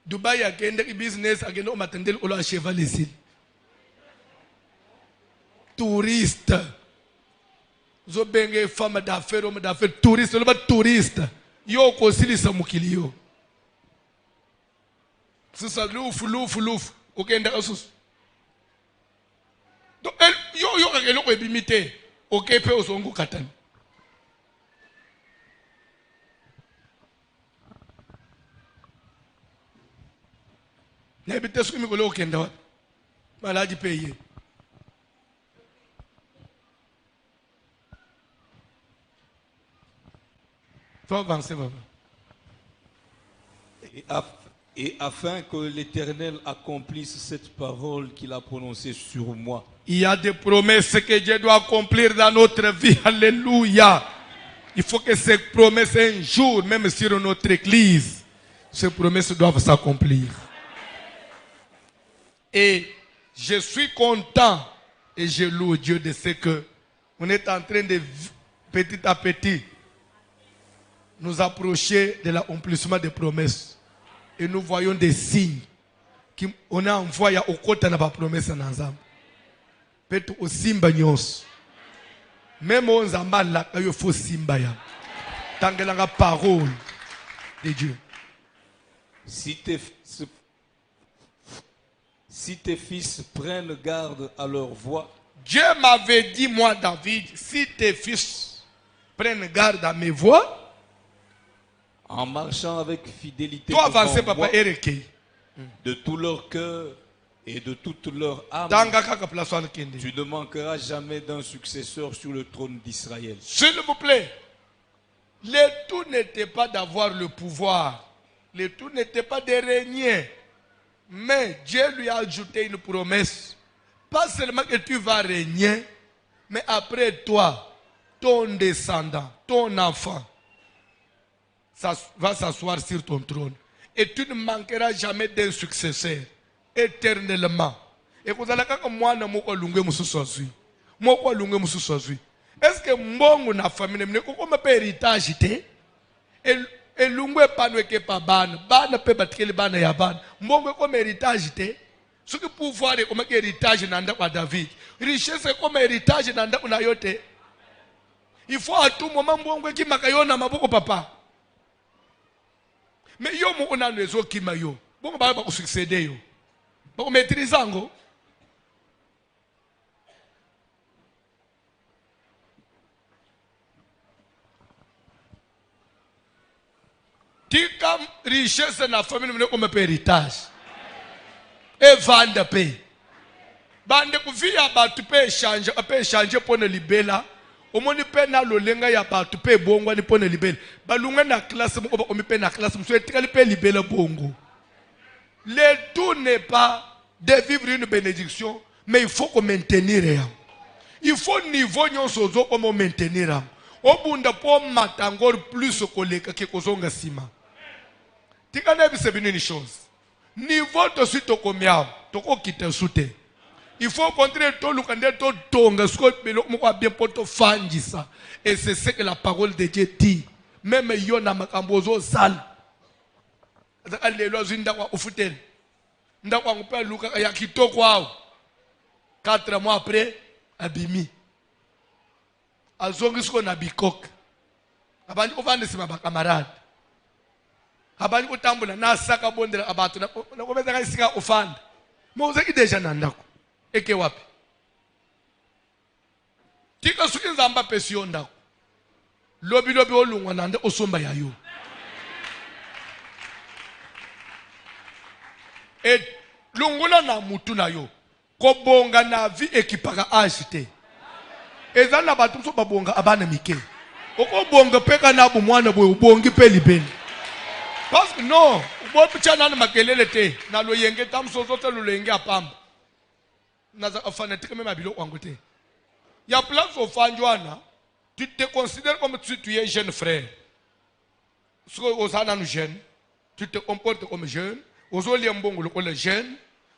Dubaï akende ki business akende omatendeli olo a cheval ici. Touriste. Zo benge femme d'affaires, homme d'affaires, touriste, le touriste. Yo kosilisa mukili yo. Sisa louf. Okenda asus. Donc yo akelo ko ebimite. Okepe osongo katani. N'habite ce que me okenda. Maladi payé. Faut avancer, papa. Et afin que l'Éternel accomplisse cette parole qu'il a prononcée sur moi. Il y a des promesses que Dieu doit accomplir dans notre vie. Alléluia. Il faut que ces promesses un jour, même sur notre église, ces promesses doivent s'accomplir. Et je suis content et je loue Dieu de ce que on est en train de petit à petit nous approcher de l'accomplissement des promesses. Et nous voyons des signes qu'on a envoyé au côté de la promesse en ensemble. Peut-être au simba nyos. Même on zamban là, il faut simba ya. Tant que la parole de Dieu. Si tes fils prennent garde à leur voix. Dieu m'avait dit, moi David, si tes fils prennent garde à mes voix, en marchant avec fidélité toi avancer, devant papa, moi, Ereke. de tout leur cœur et de toute leur âme, tu ne manqueras jamais d'un successeur sur le trône d'Israël. S'il vous plaît, le tout n'était pas d'avoir le pouvoir, le tout n'était pas de régner, mais Dieu lui a ajouté une promesse. Pas seulement que tu vas régner, mais après toi, ton descendant, ton enfant, ça va s'asseoir sur ton trône. Et tu ne manqueras jamais d'un successeur, éternellement. Et vous allez comme moi, est-ce que mon na famille ne comme héritage et lungwe panwe ke pa bana pe batkeli bana ya bana mbongo comme héritage ce que pouvoir est comme héritage nanda kwa David, richesse comme héritage nanda una yote. Il faut à tout moment mbongo ki makayona maboko papa. Mais yo mo ona nezo ki mayo. Bongo ba ko succéder yo. Ba ko maîtriser ngo. Tika richesse na famille mne comme héritage. Et vendre paix. Bande kuvia batu pe changer pour ne libéla. Omoni pe na lolenga ya batu pe bongo ni pour ne libéla. Balunga na classe mo omi pe na classe mo souhaite pe libéla bongo. Le tout n'est pas de vivre une bénédiction, mais il faut qu'on maintenir. Il faut niveau nyonso zo comme maintenir. Obunda po matangor plus koleka ke kozonga sima. Tika na bise bini ni chose. Niveau to si to komia, to ko kite soute. Il faut contrer to lukande to tonga sko belo mo kwa bien poto fangisa. Et c'est ce que la parole de Dieu dit. Même yo na makambozo sal. Alléluia zinda kwa ufutel. Nda kwa ngupa luka ya kitoko wao. 4 mois après abimi. Azongi sko na bikok. Abandi ovande sima ba camarade. Abandi utambula na saka bondela abatu na komeza ka sika ofanda. Mo uzeki deja na ndako. Eke wapi? Tika suki nzamba pesi yo ndako. Lobi olungwa nande osomba ya yo. Et lungula na mutu na yo. Kobonga na vi ekipaka agite. Ezana batu so babonga abana mike. Oko bonga peka na bu mwana boy ubongi pe libeni. Parce que non, bo pichana na makelele te na lo yenge tam so so lo yenge apamba. Naza fanatique même abilo wangote. Ya place au fanjwana, tu te considères comme si tu es jeune frère. Ce que osana nous jeune, tu te comportes comme jeune, osoli mbongo lo le jeune,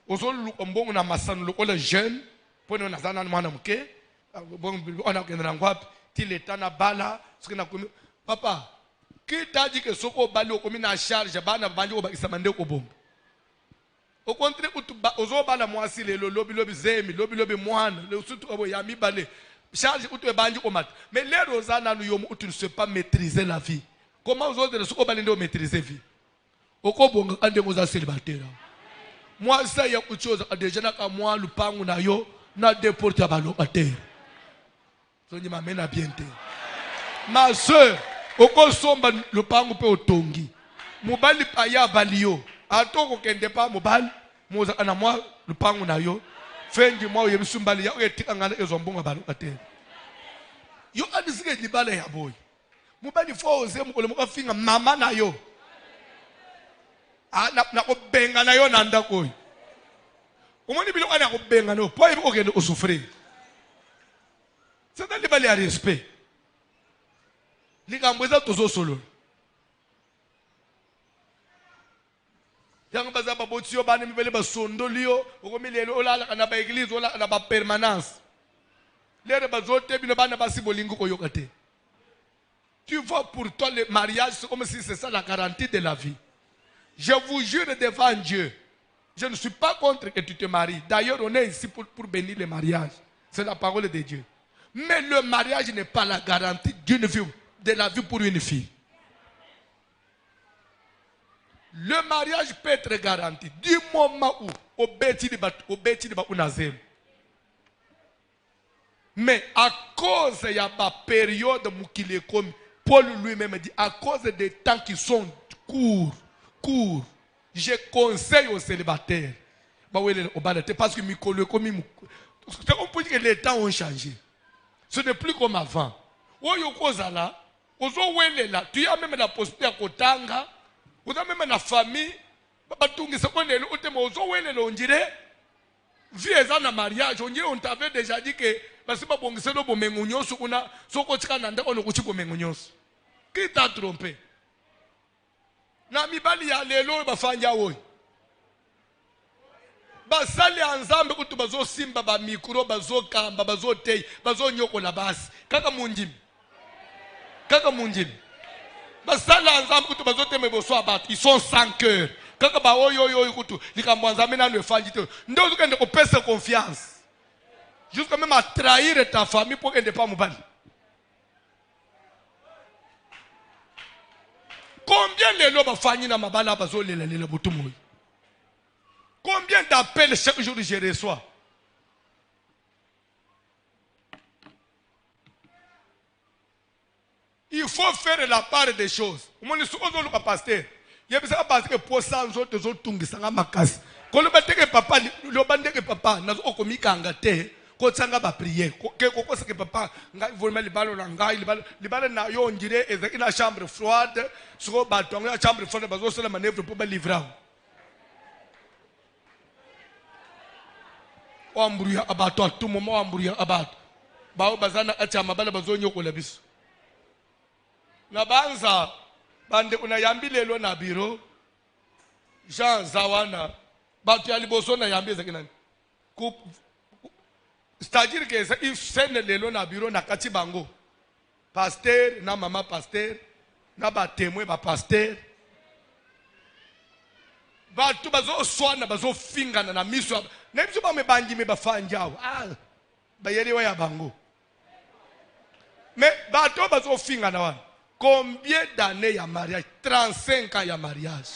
osoli mbongo na masano lo jeune, pone na zana mwana mke. Bon, on a qu'un rangwap, til est en bala, ce qu'on a comme papa, Qui t'a dit que ce qu'on balo comme une charge, bana bandi ko bakisa mande ko bomba. Au contraire, ozo bala mwasi le lobi zemi, lobi mwana, le surtout abo yami balé. Charge ou tu es bandi ko mat. Mais les rosana nous yom où tu ne sais pas maîtriser la vie. Comment vous autres ce qu'on balendo maîtriser vie? Oko bonga ande ngoza célibataire. Moi ça y a autre chose déjà na ka moi lupangu na yo na déporter balocataire. So ni m'amène bien te. Ma soeur, oko somba lupangu pe otongi. Mobali pa ya balio. Atoko kende pa mobali moza ana moi lupangu na yo. Fendi moi yebisumbali ya etika ngana ezombonga balocataire. Yo adisike libala ya boy. Mobali fo oze mukole mukafinga mama na yo. Na ko benga na yo nanda koy. Umoni bilo ana ko benga no po ibo okende osufrir. C'est dans le balé à respect. Les gambouza tozo solo. Yang baza ba botio bana mi bele ba sondo lio, okomilelo olala kana ba église ola na ba permanence. Les bazote bino bana ba sibolingo ko yokate. Tu vois, pour toi le mariage c'est comme si c'est ça la garantie de la vie. Je vous jure devant Dieu, je ne suis pas contre que tu te maries. D'ailleurs, on est ici pour bénir le mariage. C'est la parole de Dieu. Mais le mariage n'est pas la garantie d'une vie, de la vie pour une fille. Le mariage peut être garanti du moment où au bêti de unazem. Mais à cause de la période où comme Paul lui-même dit, à cause des temps qui sont courts, je conseille aux célibataires. Parce que on peut dire que les temps ont changé. Ce n'est plus comme avant. Tu as même la possibilité à Kotanga, tu as même la famille, vie est dans mariage, on t'avait déjà dit que qui t'a trompé? Na mibali ya lelo bafanya oyi. Basali anzambe kutu bazo simba ba mikro bazo kamba bazo tei bazo nyoko la basi. Kaka munjimi. Basali anzambe kutu bazo teme boso abatu. Ils sont sans cœur. Kaka ba oyo kutu likambo anzambe na le fanji te. Ndo ukende ko pesa confiance. Jusqu'à même à trahir ta famille pour qu'elle ne pas mobali. Combien de lois bafani na mabala bazole la lela butumoy? Combien d'appels chaque jour je reçois? Il faut faire la part des choses. Mon sozo le pasteur. Il y a besoin parce que pour ça nous autres tungi sanga makasi. Ko lo bateke papa lo bandeke papa nazo okomika ngate. Ko tsanga ba prier ko se que papa ngai volma libalo na ngai libalo na yo ngire ina chambre froide so ba tonga chambre froide bazo sala manœuvre pour ba livrer o ambruya abato tout moment ambruya abato ba bazana achama bala bazo nyoko labiso na banza bande kuna yambilelo na biro Jean Zawana batu ya liboso na yambi zekinani c'est-à-dire que il fait le na bureau na kati bango pasteur na maman pasteur na ba témoin ba pasteur ba tu bazo swana bazo fingana na miso na biso ba me bangi me ba fanjao ba yelewa ya bango mais ba to bazo fingana wana combien d'années ya mariage 35 ans ya mariage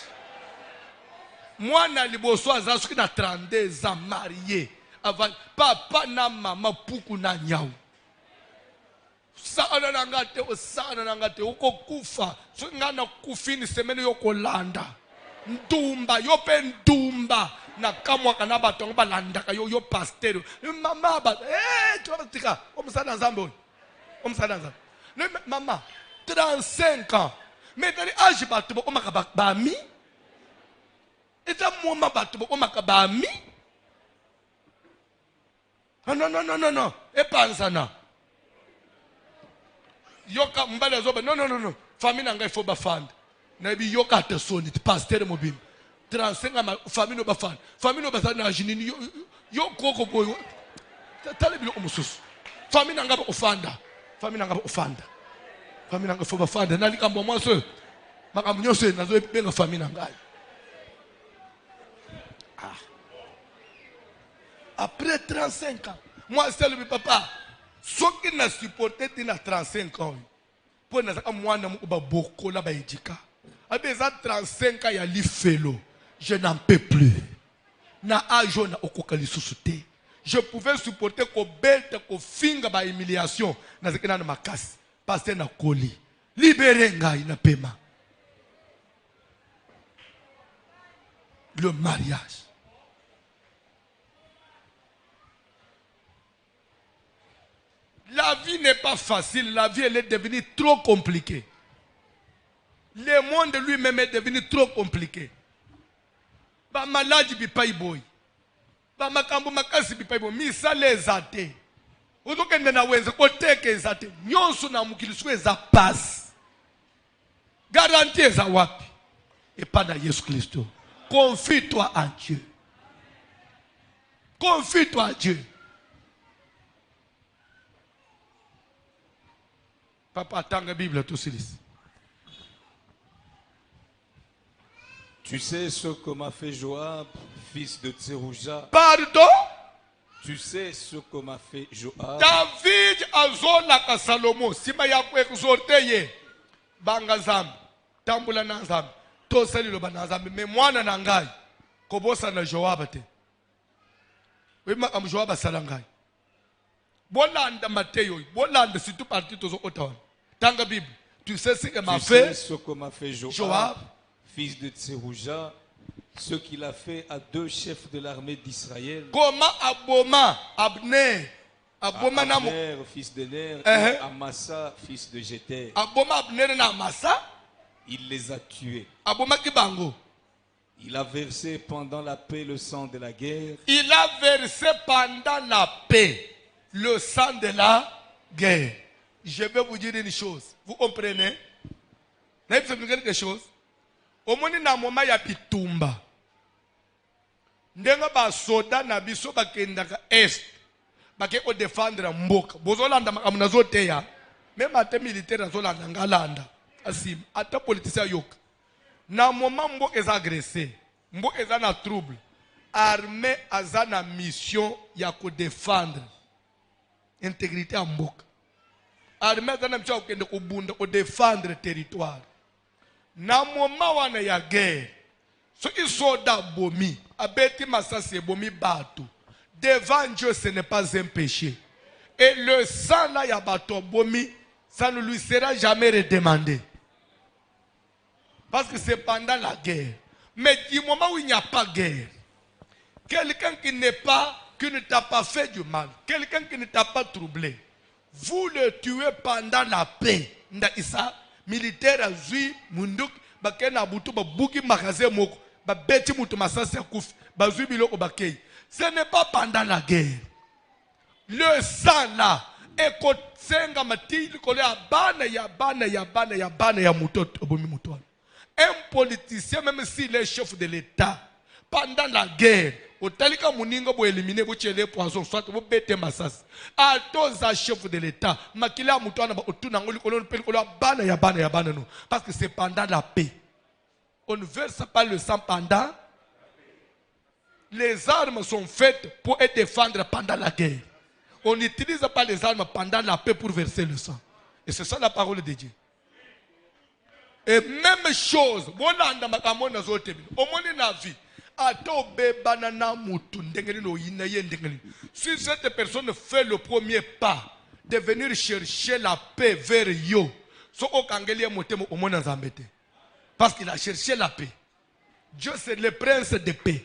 moi na liboso azasu na 32 ans marié. Avant papa na mama puku na nyau sana nangate uko kufa so ngana kufini semene yokolanda ndumba yope ndumba na kamwa kana batonga balanda ka yo pasteur mama ba tuatika omsana nzambe le mama 35 ans mais dans âge batu boko makaba mi eta moma batu boko makaba mi. Non. Et pas ça, non. Yoka mbale zoba. Non. Famille n'a faut pas fand. Nabi yoka te soni. Pasteur mobile. 35 ans famille no ba fand. Famille no ba sa na jinini yo koko boy. Tale bilo omusus. Famille n'a pas ofanda. famille nanga faut bafanda na likambo moi ce makambo nyonso nazo benga famille nanga. Après 35 ans, moi c'est le papa. Ce qui n'a supporté tina 35 ans. Pour nazaka mwana mu ba bokola ba edika. Abe za 35 ans ya li felo. Je n'en peux plus. Na ajo na okokali susute. Je pouvais supporter ko bête ko finga ba humiliation na zekena na makasi. Passer na koli. Libérer ngai na paiement. Le mariage. La vie n'est pas facile, la vie elle est devenue trop compliquée. Le monde lui-même est devenu trop compliqué. Ba maladi bipai boy. Ba makambo makasi bipai boy. Misa les athées. Uzokende na wenze koteke ezate. Nyonso na mukili swe za passe. Garantie za wapi? Et pas dans Jésus Christ. Confie-toi en Dieu. Confie-toi à Dieu. Papa, attends la Bible, tout ceci. Tu sais ce que m'a fait Joab, fils de Tserouja. Pardon? Tu sais ce que m'a fait Joab. David azolaka Salomo. Sima ya ku exhorter ye. Banga zambi. Tambula na zambi. Tosali lo bana zambi. Mais mwana na ngai. Kobosa na Joab te. Wema am Joab salangai. Bolanda Matteo. Bolanda surtout parti tozo otawan. Tanga Bible. Tu sais ce que m'a fait. Tu sais ce que m'a fait Joab, Joab, fils de Tserouja, ce qu'il a fait à 2 chefs de l'armée d'Israël. comment aboma Abner. Aboma na mo. Abner, fils de Ner, et Amasa, fils de Jéter. Aboma Abner na Amasa. Il les a tués. Aboma kibango. Il a versé pendant la paix le sang de la guerre. Il a versé pendant la paix le sang de la guerre. Je vais vous dire une chose. Vous comprenez? Vous comprenez quelque chose? Au moment na moma ya pitumba. Ndenga ba soda na biso bakendaka est. Bake ko défendre mboka. Bozolanda makambo nazoteya. Même ate militaire azolanda ngalanda. Asim ata politicien yoka. Na moment mboka est agressé. Mboka est na trouble. Armée azana mission ya ko défendre intégrité ya mboka. Armée azana mission ya ko bunda ko défendre territoire. Na moment wana ya guerre. So isoda bomi, abeti masasi bomi bato. Devant Dieu, ce n'est pas un péché. Et le sang là ya bato bomi, ça ne lui sera jamais redemandé. Parce que c'est pendant la guerre. Mais du moment où il n'y a pas guerre, quelqu'un qui ne t'a pas fait du mal, quelqu'un qui ne t'a pas troublé, vous le tuez pendant la paix. Nda isa militaire azui munduk bakena butu babuki magasin moko babeti mutu masasi akufi bazui biloko bakei. Ce n'est pas pendant la guerre. Le sang là est kosenga matili kole abana ya mutoto obomi mutoto. Un politicien, même s'il est chef de l'État, pendant la guerre, au talika muninga bo éliminer bo tchele poison soit bo bete masas. A toza chef de l'État, makila mutoana ba otuna ngoli kolon pel kolo bana ya no. Parce que c'est pendant la paix. On ne verse pas le sang pendant. Les armes sont faites pour être défendre pendant la guerre. On n'utilise pas les armes pendant la paix pour verser le sang. Et c'est ça la parole de Dieu. Et même chose, bolanda makamona zote bino. Omoni na vie, ato bebana na mutu ndengeli no yina ye ndengeli. Si cette personne fait le premier pas de venir chercher la paix vers yo, so okangeli motemo omona nzambete. Parce qu'il a cherché la paix. Dieu c'est le prince de paix.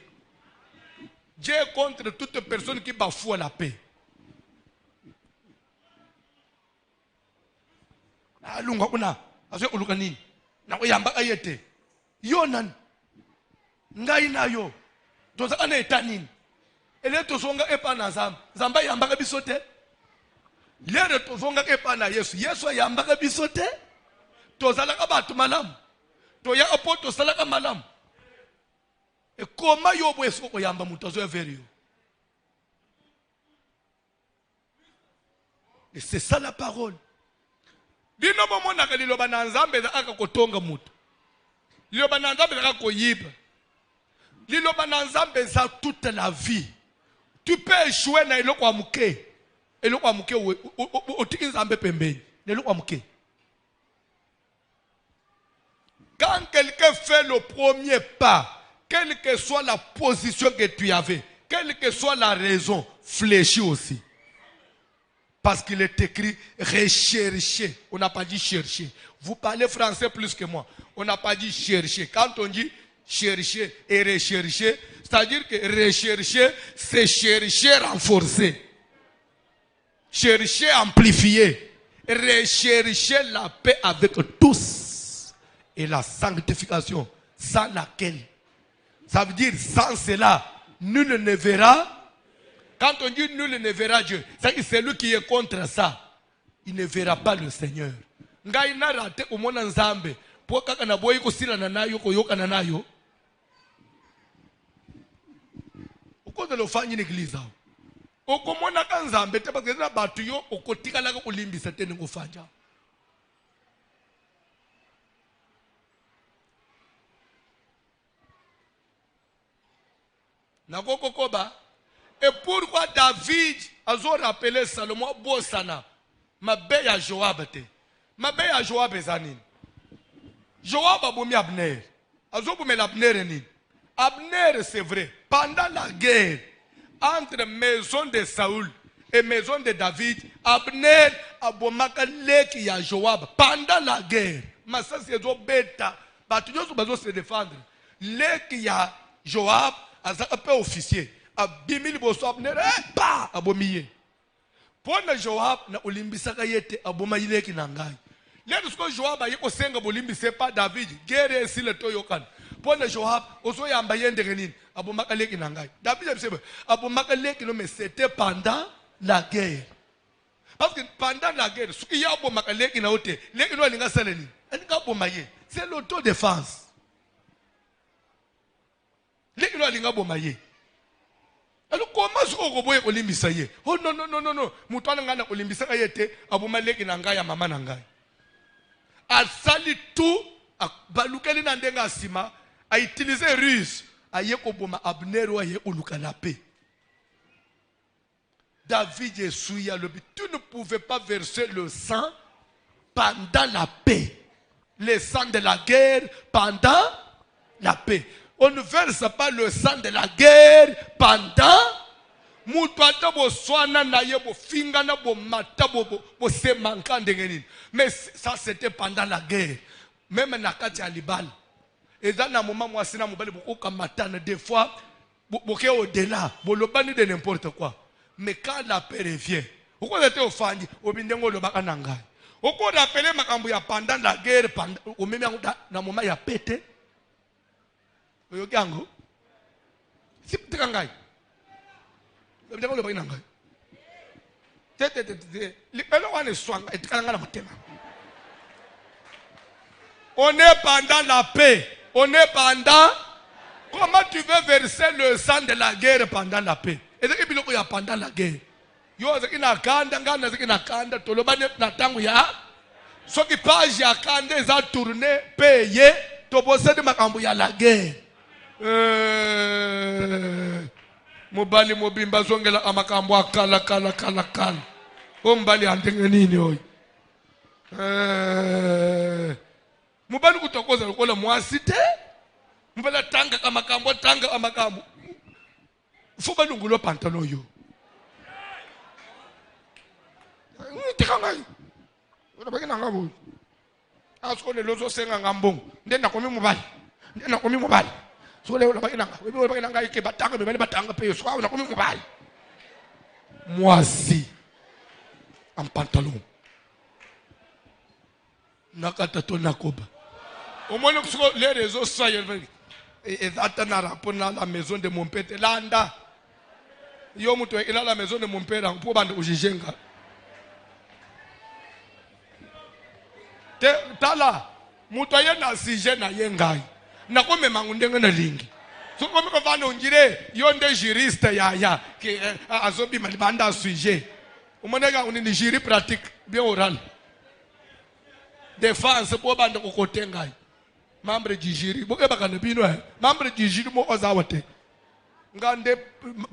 Dieu est contre toute personne qui bafoue la paix. Alunga kuna, aso ulukanini. Na oyamba ayete yonan ngai nayo tozaka na etanini ele tozonga epa na zamba yambaka biso te lere tozonga epa na Yesu yambaka biso te tozalaka bato malamu toya apo tosalaka malamu e koma yo bo eso koyamba muto azo vers yo. Et c'est ça la parole. bino bomonaka liloba na nzambe ezalaka kotonga moto, liloba na nzambe ezalaka koyiba, liloba na nzambe eza toute la vie. Tu peux échouer na eloko ya moke, eloko ya moke otiki nzambe pembeni na eloko ya moke. Quand quelqu'un fait le premier pas, quelle que soit la position que tu avais, quelle que soit la raison, fléchis aussi. Parce qu'il est écrit rechercher. On n'a pas dit chercher. Vous parlez français plus que moi. On n'a pas dit chercher. Quand on dit chercher et rechercher, c'est-à-dire que rechercher, c'est chercher renforcer. Chercher amplifier. Rechercher la paix avec tous. Et la sanctification, sans laquelle, ça veut dire sans cela, nul ne verra. Quand on dit nul ne verra Dieu, c'est celui qui est contre ça, il ne verra pas le Seigneur. Ngai na rate umona nzambe, po kaka na boyi kusila na nayo koyoka na nayo. Ukoze lo fanyi n'église ao. Okomona ka nzambe te parce que na batu yo okotika la ko limbisa te ngo fanja. Et pourquoi David a rappelé Salomon Bosana, ma belle à Joab te. Ma belle à Joab ezanin. Joab a boumi Abner. Azo boumi l'Abner enin. Abner c'est vrai. Pendant la guerre entre maison de Saoul et maison de David, Abner a boumi leki ya Joab. Pendant la guerre, ma ça c'est zo bêta. Batu yosu bazo se défendre. Leki ya Joab azaka pe officier abimili boso Abner pa abomiye pona Joab na olimbisaka yete aboma yileki na ngai lelo siko Joab ayeko senga bolimbise pa David guerre esile to yokana pona Joab oso yamba yende nini abomaka leki na ngai David abisebe abomaka leki no mais c'était pendant la guerre parce que pendant la guerre ce qui y a abomaka leki na ote leki no alinga saleni alinga bomaye c'est l'autodéfense. Leki alinga bomaye. Alors comment est-ce qu'on peut olimbisa ye? Oh non non non non non. Mutwana ngana olimbisa kayete abuma leki na ngai ya mama na ngai. Asali tout balukeli na ndenga sima a utiliser ruse aye ko boma Abner wa ye oluka la paix. David Yesuya le but. Tu ne pouvais pas verser le sang pendant la paix. Le sang de la guerre pendant la paix. On ne verse pas le sang de la guerre pendant. Mais ça c'était pendant la guerre. Même Nakati Alibal. Et dans un moment, moi, c'est un moment où des fois, au-delà, bolobani de n'importe quoi. Mais quand la paix revient, pourquoi était offendu au bindengo le bakananga? Au cours d'appeler Makambouya pendant la guerre, au même moment, il y a pété. Yogango. Si tu kangai. Le bindengo le bakananga. On est pendant la paix. On est pendant. Comment tu veux verser le sang de la guerre pendant la paix? Et c'est qu'il y a pendant la guerre. Yo zakina kanda ngana zakina kanda tolobane na tangu ya. So ki page ya kanda za tourner payer to possède makambo ya la guerre. Mobali mobimba zongela amakambo akala kala kala kala. Ombali antenge nini oyi. Mobali kutokoza lokola mwasite. Mbala tanga kamakambo tanga amakambo. Fuba lungulo pantalon yo. Tikangai. Ona bagina ngabo. Asko le lozo senga ngambong. Ndena komi mobali. Ndena komi mobali. So le bagina ngabo. Wewe bagina ngai ke batanga bebele batanga pe so ona komi mobali. Mwasi. En pantalon. Nakata to nakoba. Au moins les réseaux sociaux et attendre pour la maison de mon père landa. Yo mutu il a la maison de mon père pour bande ujijenga. Tala mutu ayena sije na yengai. Na ko mema ngundenga na lingi. So ko me vana ungire yo nde juriste ya ki azobi malibanda sujet. Umonega unini jury pratique bien oral. défense pour bande côté ngai. Membre du jury, boke bakane bino membre du jury mo ozawote. Ngande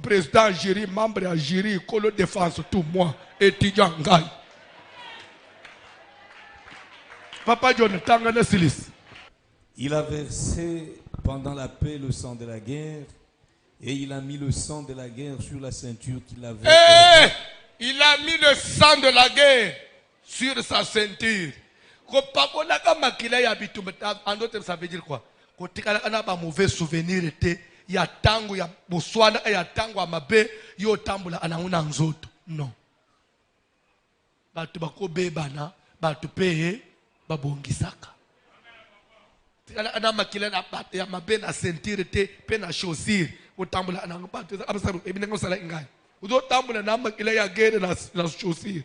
président jury, membre du jury, colo défense tout moi étudiant ngai. Papa John Tangana Silis. Il a versé pendant la paix le sang de la guerre et il a mis le sang de la guerre sur la ceinture qu'il avait. Il a mis le sang de la guerre sur sa ceinture. En d'autres, ça veut dire quoi? Quand tu as un mauvais souvenir, il y a tango, il y a boussoana, il y a tango à mabe, il y a tamboula, anauna nzoto. Non. Batu bako bebana, batu peye, babongisaka. Ana makila na batu ya mabe na ceinture te, pe na chaussure, o tamboula ananga batu abasaru ebinengo sala ingai. Udo tamboula na makila ya guerre na chaussure.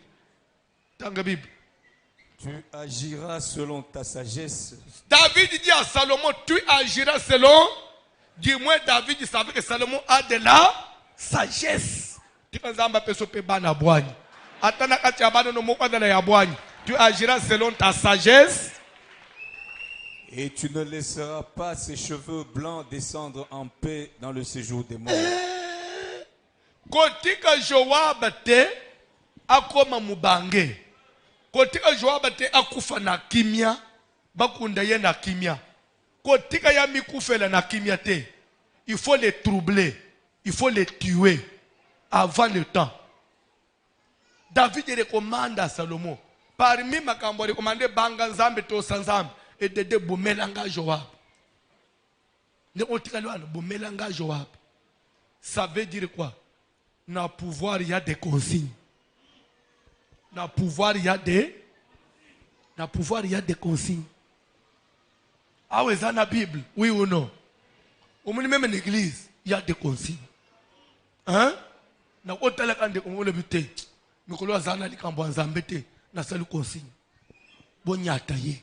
Tanga Bible. Tu agiras selon ta sagesse. David dit à Salomon, tu agiras selon. Du moins, David savait que Salomon a de la sagesse. Tu agiras selon ta sagesse. Et tu ne laisseras pas ses cheveux blancs descendre en paix dans le séjour des morts. Kotika Joab te akoma mubange. Kotika Joab te akufa na kimia, bakunda ye na kimia. Kotika ya mikufela na kimia te. Il faut les troubler, il faut les tuer avant le temps. David recommande à Salomon, parmi makambo recommandé banga nzambe to sanzambe et de bomelanga Joab. Ne kotika lwana bomelanga Joab. Ça veut dire quoi? Dans le pouvoir, il y a des consignes. Dans le pouvoir, il y a des consignes. Ah oui, c'est dans la Bible, oui ou non? Au moins même en église, il y a des consignes. Hein? Na otala kande kongo le bute. Mikolo azana likambo nzambete na salu consigne. Bonyata ye.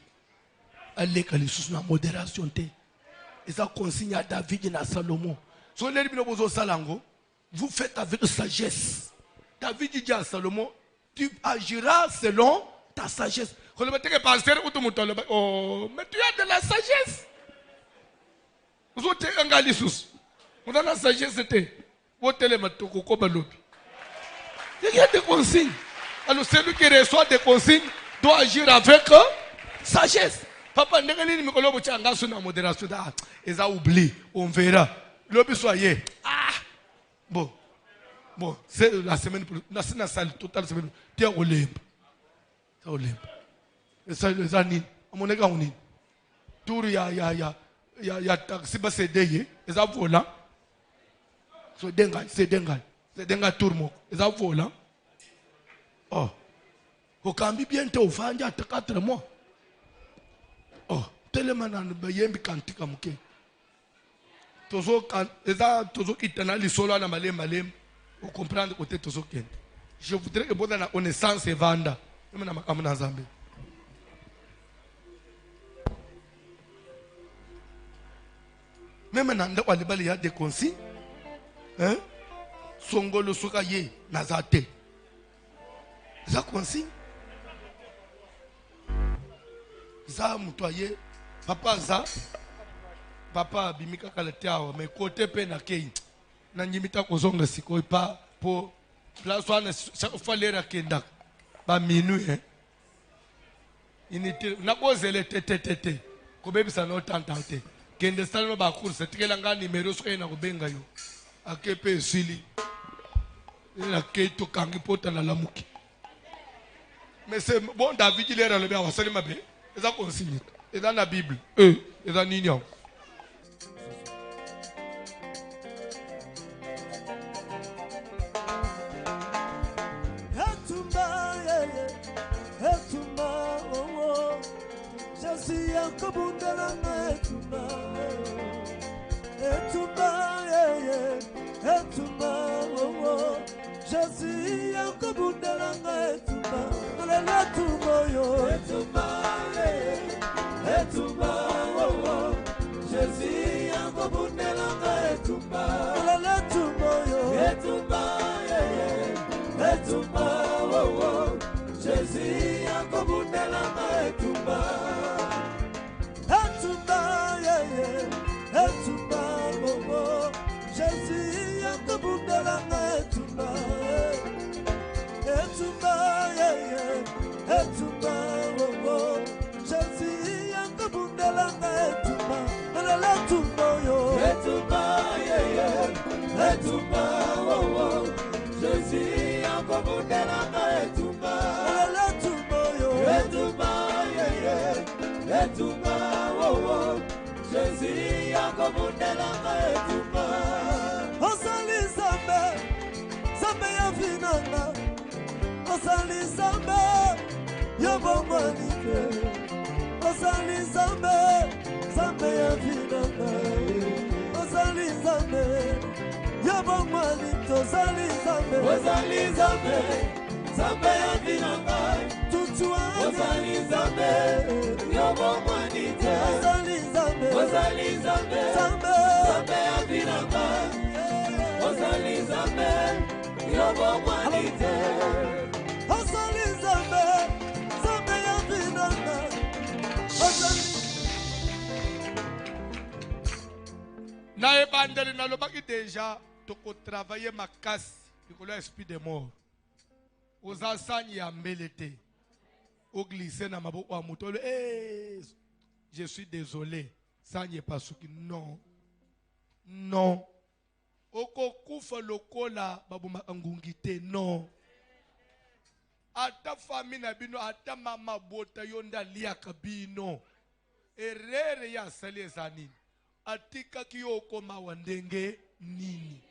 Ale kali susu na modération te. Eza consigne à David na Salomon. So les bino bozo salango. Vous faites avec sagesse. David dit à Salomon, tu agiras selon ta sagesse. Mais tu as de la sagesse. Vous avez un galissus. Vous avez la sagesse. Vous avez il y a des consignes. Alors celui qui reçoit des consignes doit agir avec sagesse. Papa, ne regarde pas le changa sur la modération. Ils ont oublié. On verra. L'objet soyez. Bon, c'est la semaine prochaine. La salle totale semaine. Tu es au Olympe. Tu es au Olympe. Les années, à mon égard, on est. Tour, il y a taxi, c'est dégué. Les volants. C'est dengal. C'est dengal tour, moi. Les volants. Oh. Au Cambi, bientôt, au Fandi, à 4 mois. Oh. Tellement, on a yembi kantika mouké. Tozo qui tena li solo na malem vous comprendre côté tozo ken. Je voudrais que bonne connaissance et vanda même na makambo na Nzambe. Même na ndako libali ya des consignes. Hein? Songolo soka ye na zate. Ça consigne. Ça mutoye papa ça. Papa bimika kaleteawa mais côté pe na kei na nyimita kozonga sikoy pa po place wana chaque fois l'era kenda ba minuit hein inite na kozele tete ko bebisa no tantante kende salno ba course tikela nga numéro so ena ko benga yo akepe sili na keito kangi pota na lamuki mais c'est bon David il era le bien wasali mabe eza consigne eza na Bible eza nini Jésus, komundelanga etumba. Etumba, etumba, oh oh. Jésus ya komundelanga etumba. Osali Zambe, Zambe ya vinanga. Osali Zambe, ya bomwanike. Osali Zambe, Zambe ya vinanga. Osali Zambe, ya bomwanike. Osali Zambe, Osali Zambe, Zambe ya vinanga. Osali Zambe, ya bomwanike. Osali Zambe, Osali Zambe, Zambe, Zambe ya vinanga. Osali Zambe, ya bomwanike. Osali Zambe, Zambe ya vinanga. Osali na ebandeli nalobaki deja tokotravaille makasi likolo ya esprit de mort. Oza sani ya mbele te. O glissé na maboko ya moto. Je suis désolé. Sani epasuki. Non. Non. Oko kufa lokola babuma ngungi te. Non. Ata fami na bino, ata mama bota yonda liaka bino. Erere ya sali ezanini. Atika kiyoko mawandenge nini.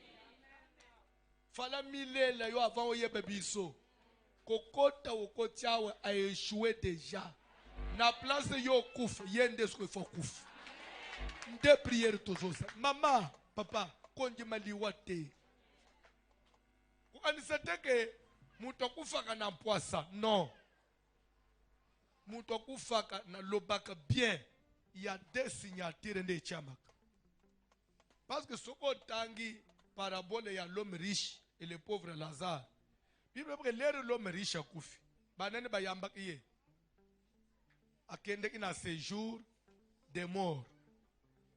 Fala milela yo avant oyebe biso. Kokota okotiawe a échoué déjà. Na place yo kouf, yende ce qu'il faut kouf. Deux prières toujours ça. Maman, papa, konji maliwa te. Kukanisete ke muto kufaka na mpoasa. Non. Muto kufaka na lobaka bien. Il y a des signatures de Tchamak. Parce que ce qu'on tangi parabole, il y a l'homme riche et le pauvre Lazare. Bible que l'homme riche a koufi. Banane ba yambak iye. Akende ina séjour des morts.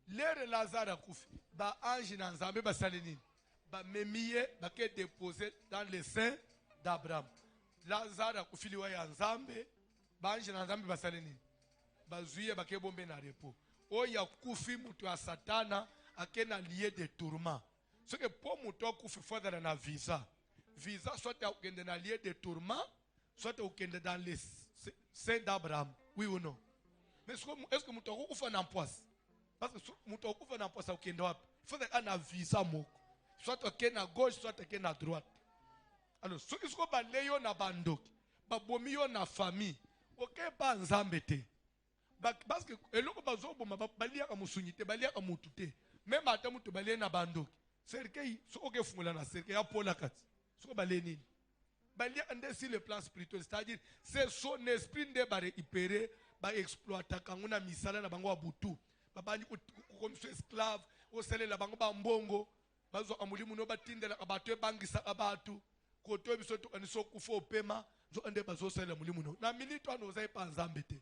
L'air Lazare a koufi. Ba ange na nzambe ba salenine. Ba memiye ba ke déposé dans le sein d'Abraham. Lazare a koufi liwa ya nzambe. Ba ange na nzambe ba salenine. Bazuye ba ke bombe na repos. O ya koufi mutu ya satana akena lié de tourment. Ce que pour mutu koufi faudra na visa. Visa soit au dans lieu de tourment, soit au dans les saints d'Abraham. Oui ou non? Mais est-ce que nous avons fait un poisse? Parce que nous avons fait un poisse au Kenda. Il faut qu'on ait un visa moko. Soit au Kenda à gauche, soit au Kenda à droite. Alors, ceux qui sont balayés na bandok, babomiyo na famille, ok pas nzambete. Parce que eloko bazobo balia ka musunyite, balia ka mutute. Même ata mutu balia na bandok. Serkei, so ok fungula na serkei apola kati. Sur le plan spirituel, c'est-à-dire c'est son esprit de récupérer, ba exploiter kanguna misala na bango abutu, babani comme esclave, au sele la bango bambongo, bazo amulimu no batinde la abatwe bangisa abatu, koto biso to aniso kufo pema, zo ande bazo sele mulimu no. Na milito anoza pa nzambete.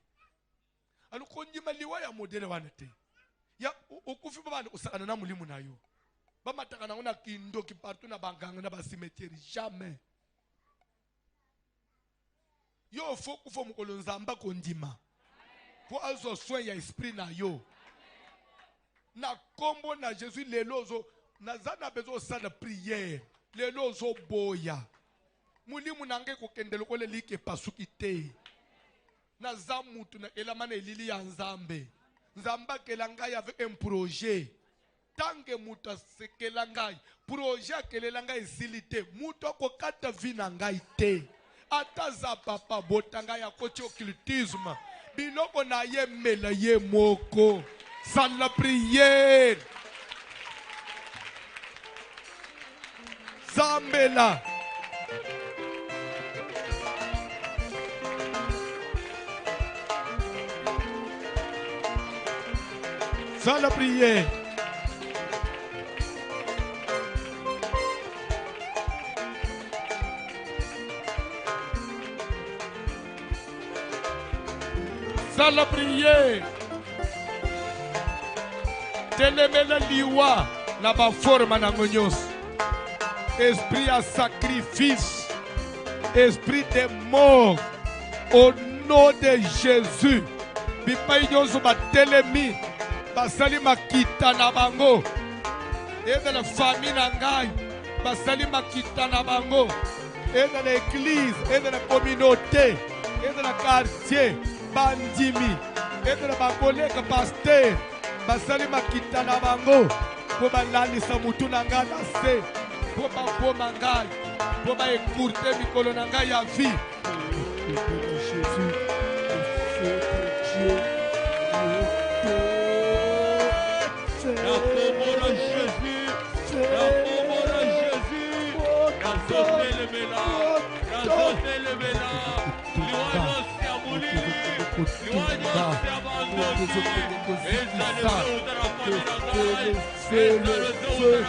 Anu konjima liwa ya modele wanete. Ya ukufi babani usana na mulimu na yo. Bamataka na una kindo ki partout na banganga na ba cimetière jamais. Yo faut mukolo nzamba kondima. Pour azo soin ya esprit na yo. Na kombo na Jésus lelozo na zana bezo sala prière. Lelozo boya. Mulimu nange kokendelo kole like pasuki te. Na zamutu na elamane lili ya nzambe. Nzamba kelanga avec un projet. Tange muta sekela ngai projet kelela ngai silite muto ko kata vina ngai te ataza papa botanga ya kocho occultisme biloko na ye mela ye moko sans la prière zambela sans la prière. Sans la prière, telemela liwa na ba forma na ngonyos. Esprit à sacrifice, esprit de mort, au nom de Jésus. Bipai nyoso ba telemi, basali makita na bango. Ebe la famille na ngai, basali makita na bango. eza na église, eza na communauté, eza na quartier, bandimi, eza na bakoleka paster, basali makita na bango, po balalisa mutu na ngai na se, po baboma ngai, po baekourte mikolo na ngai ya vie. Jésus, le feu de Dieu,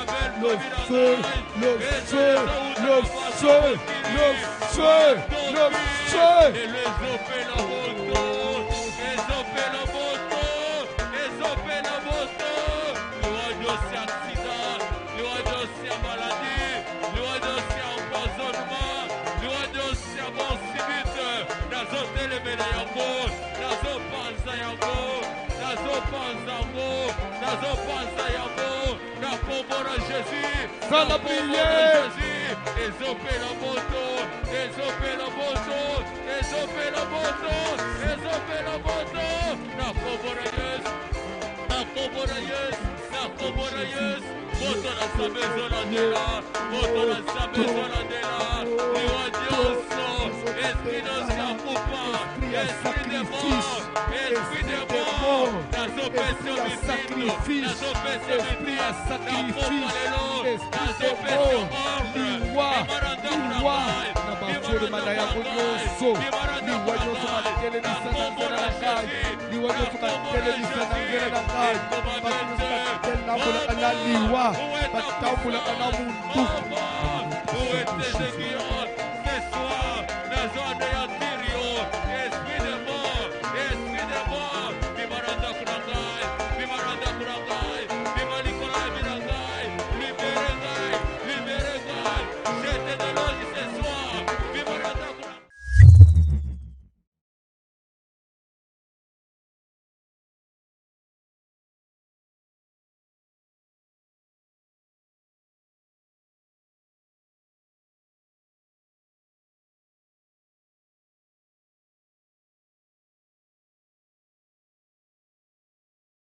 Dans la prière, liwa batambula kana mundu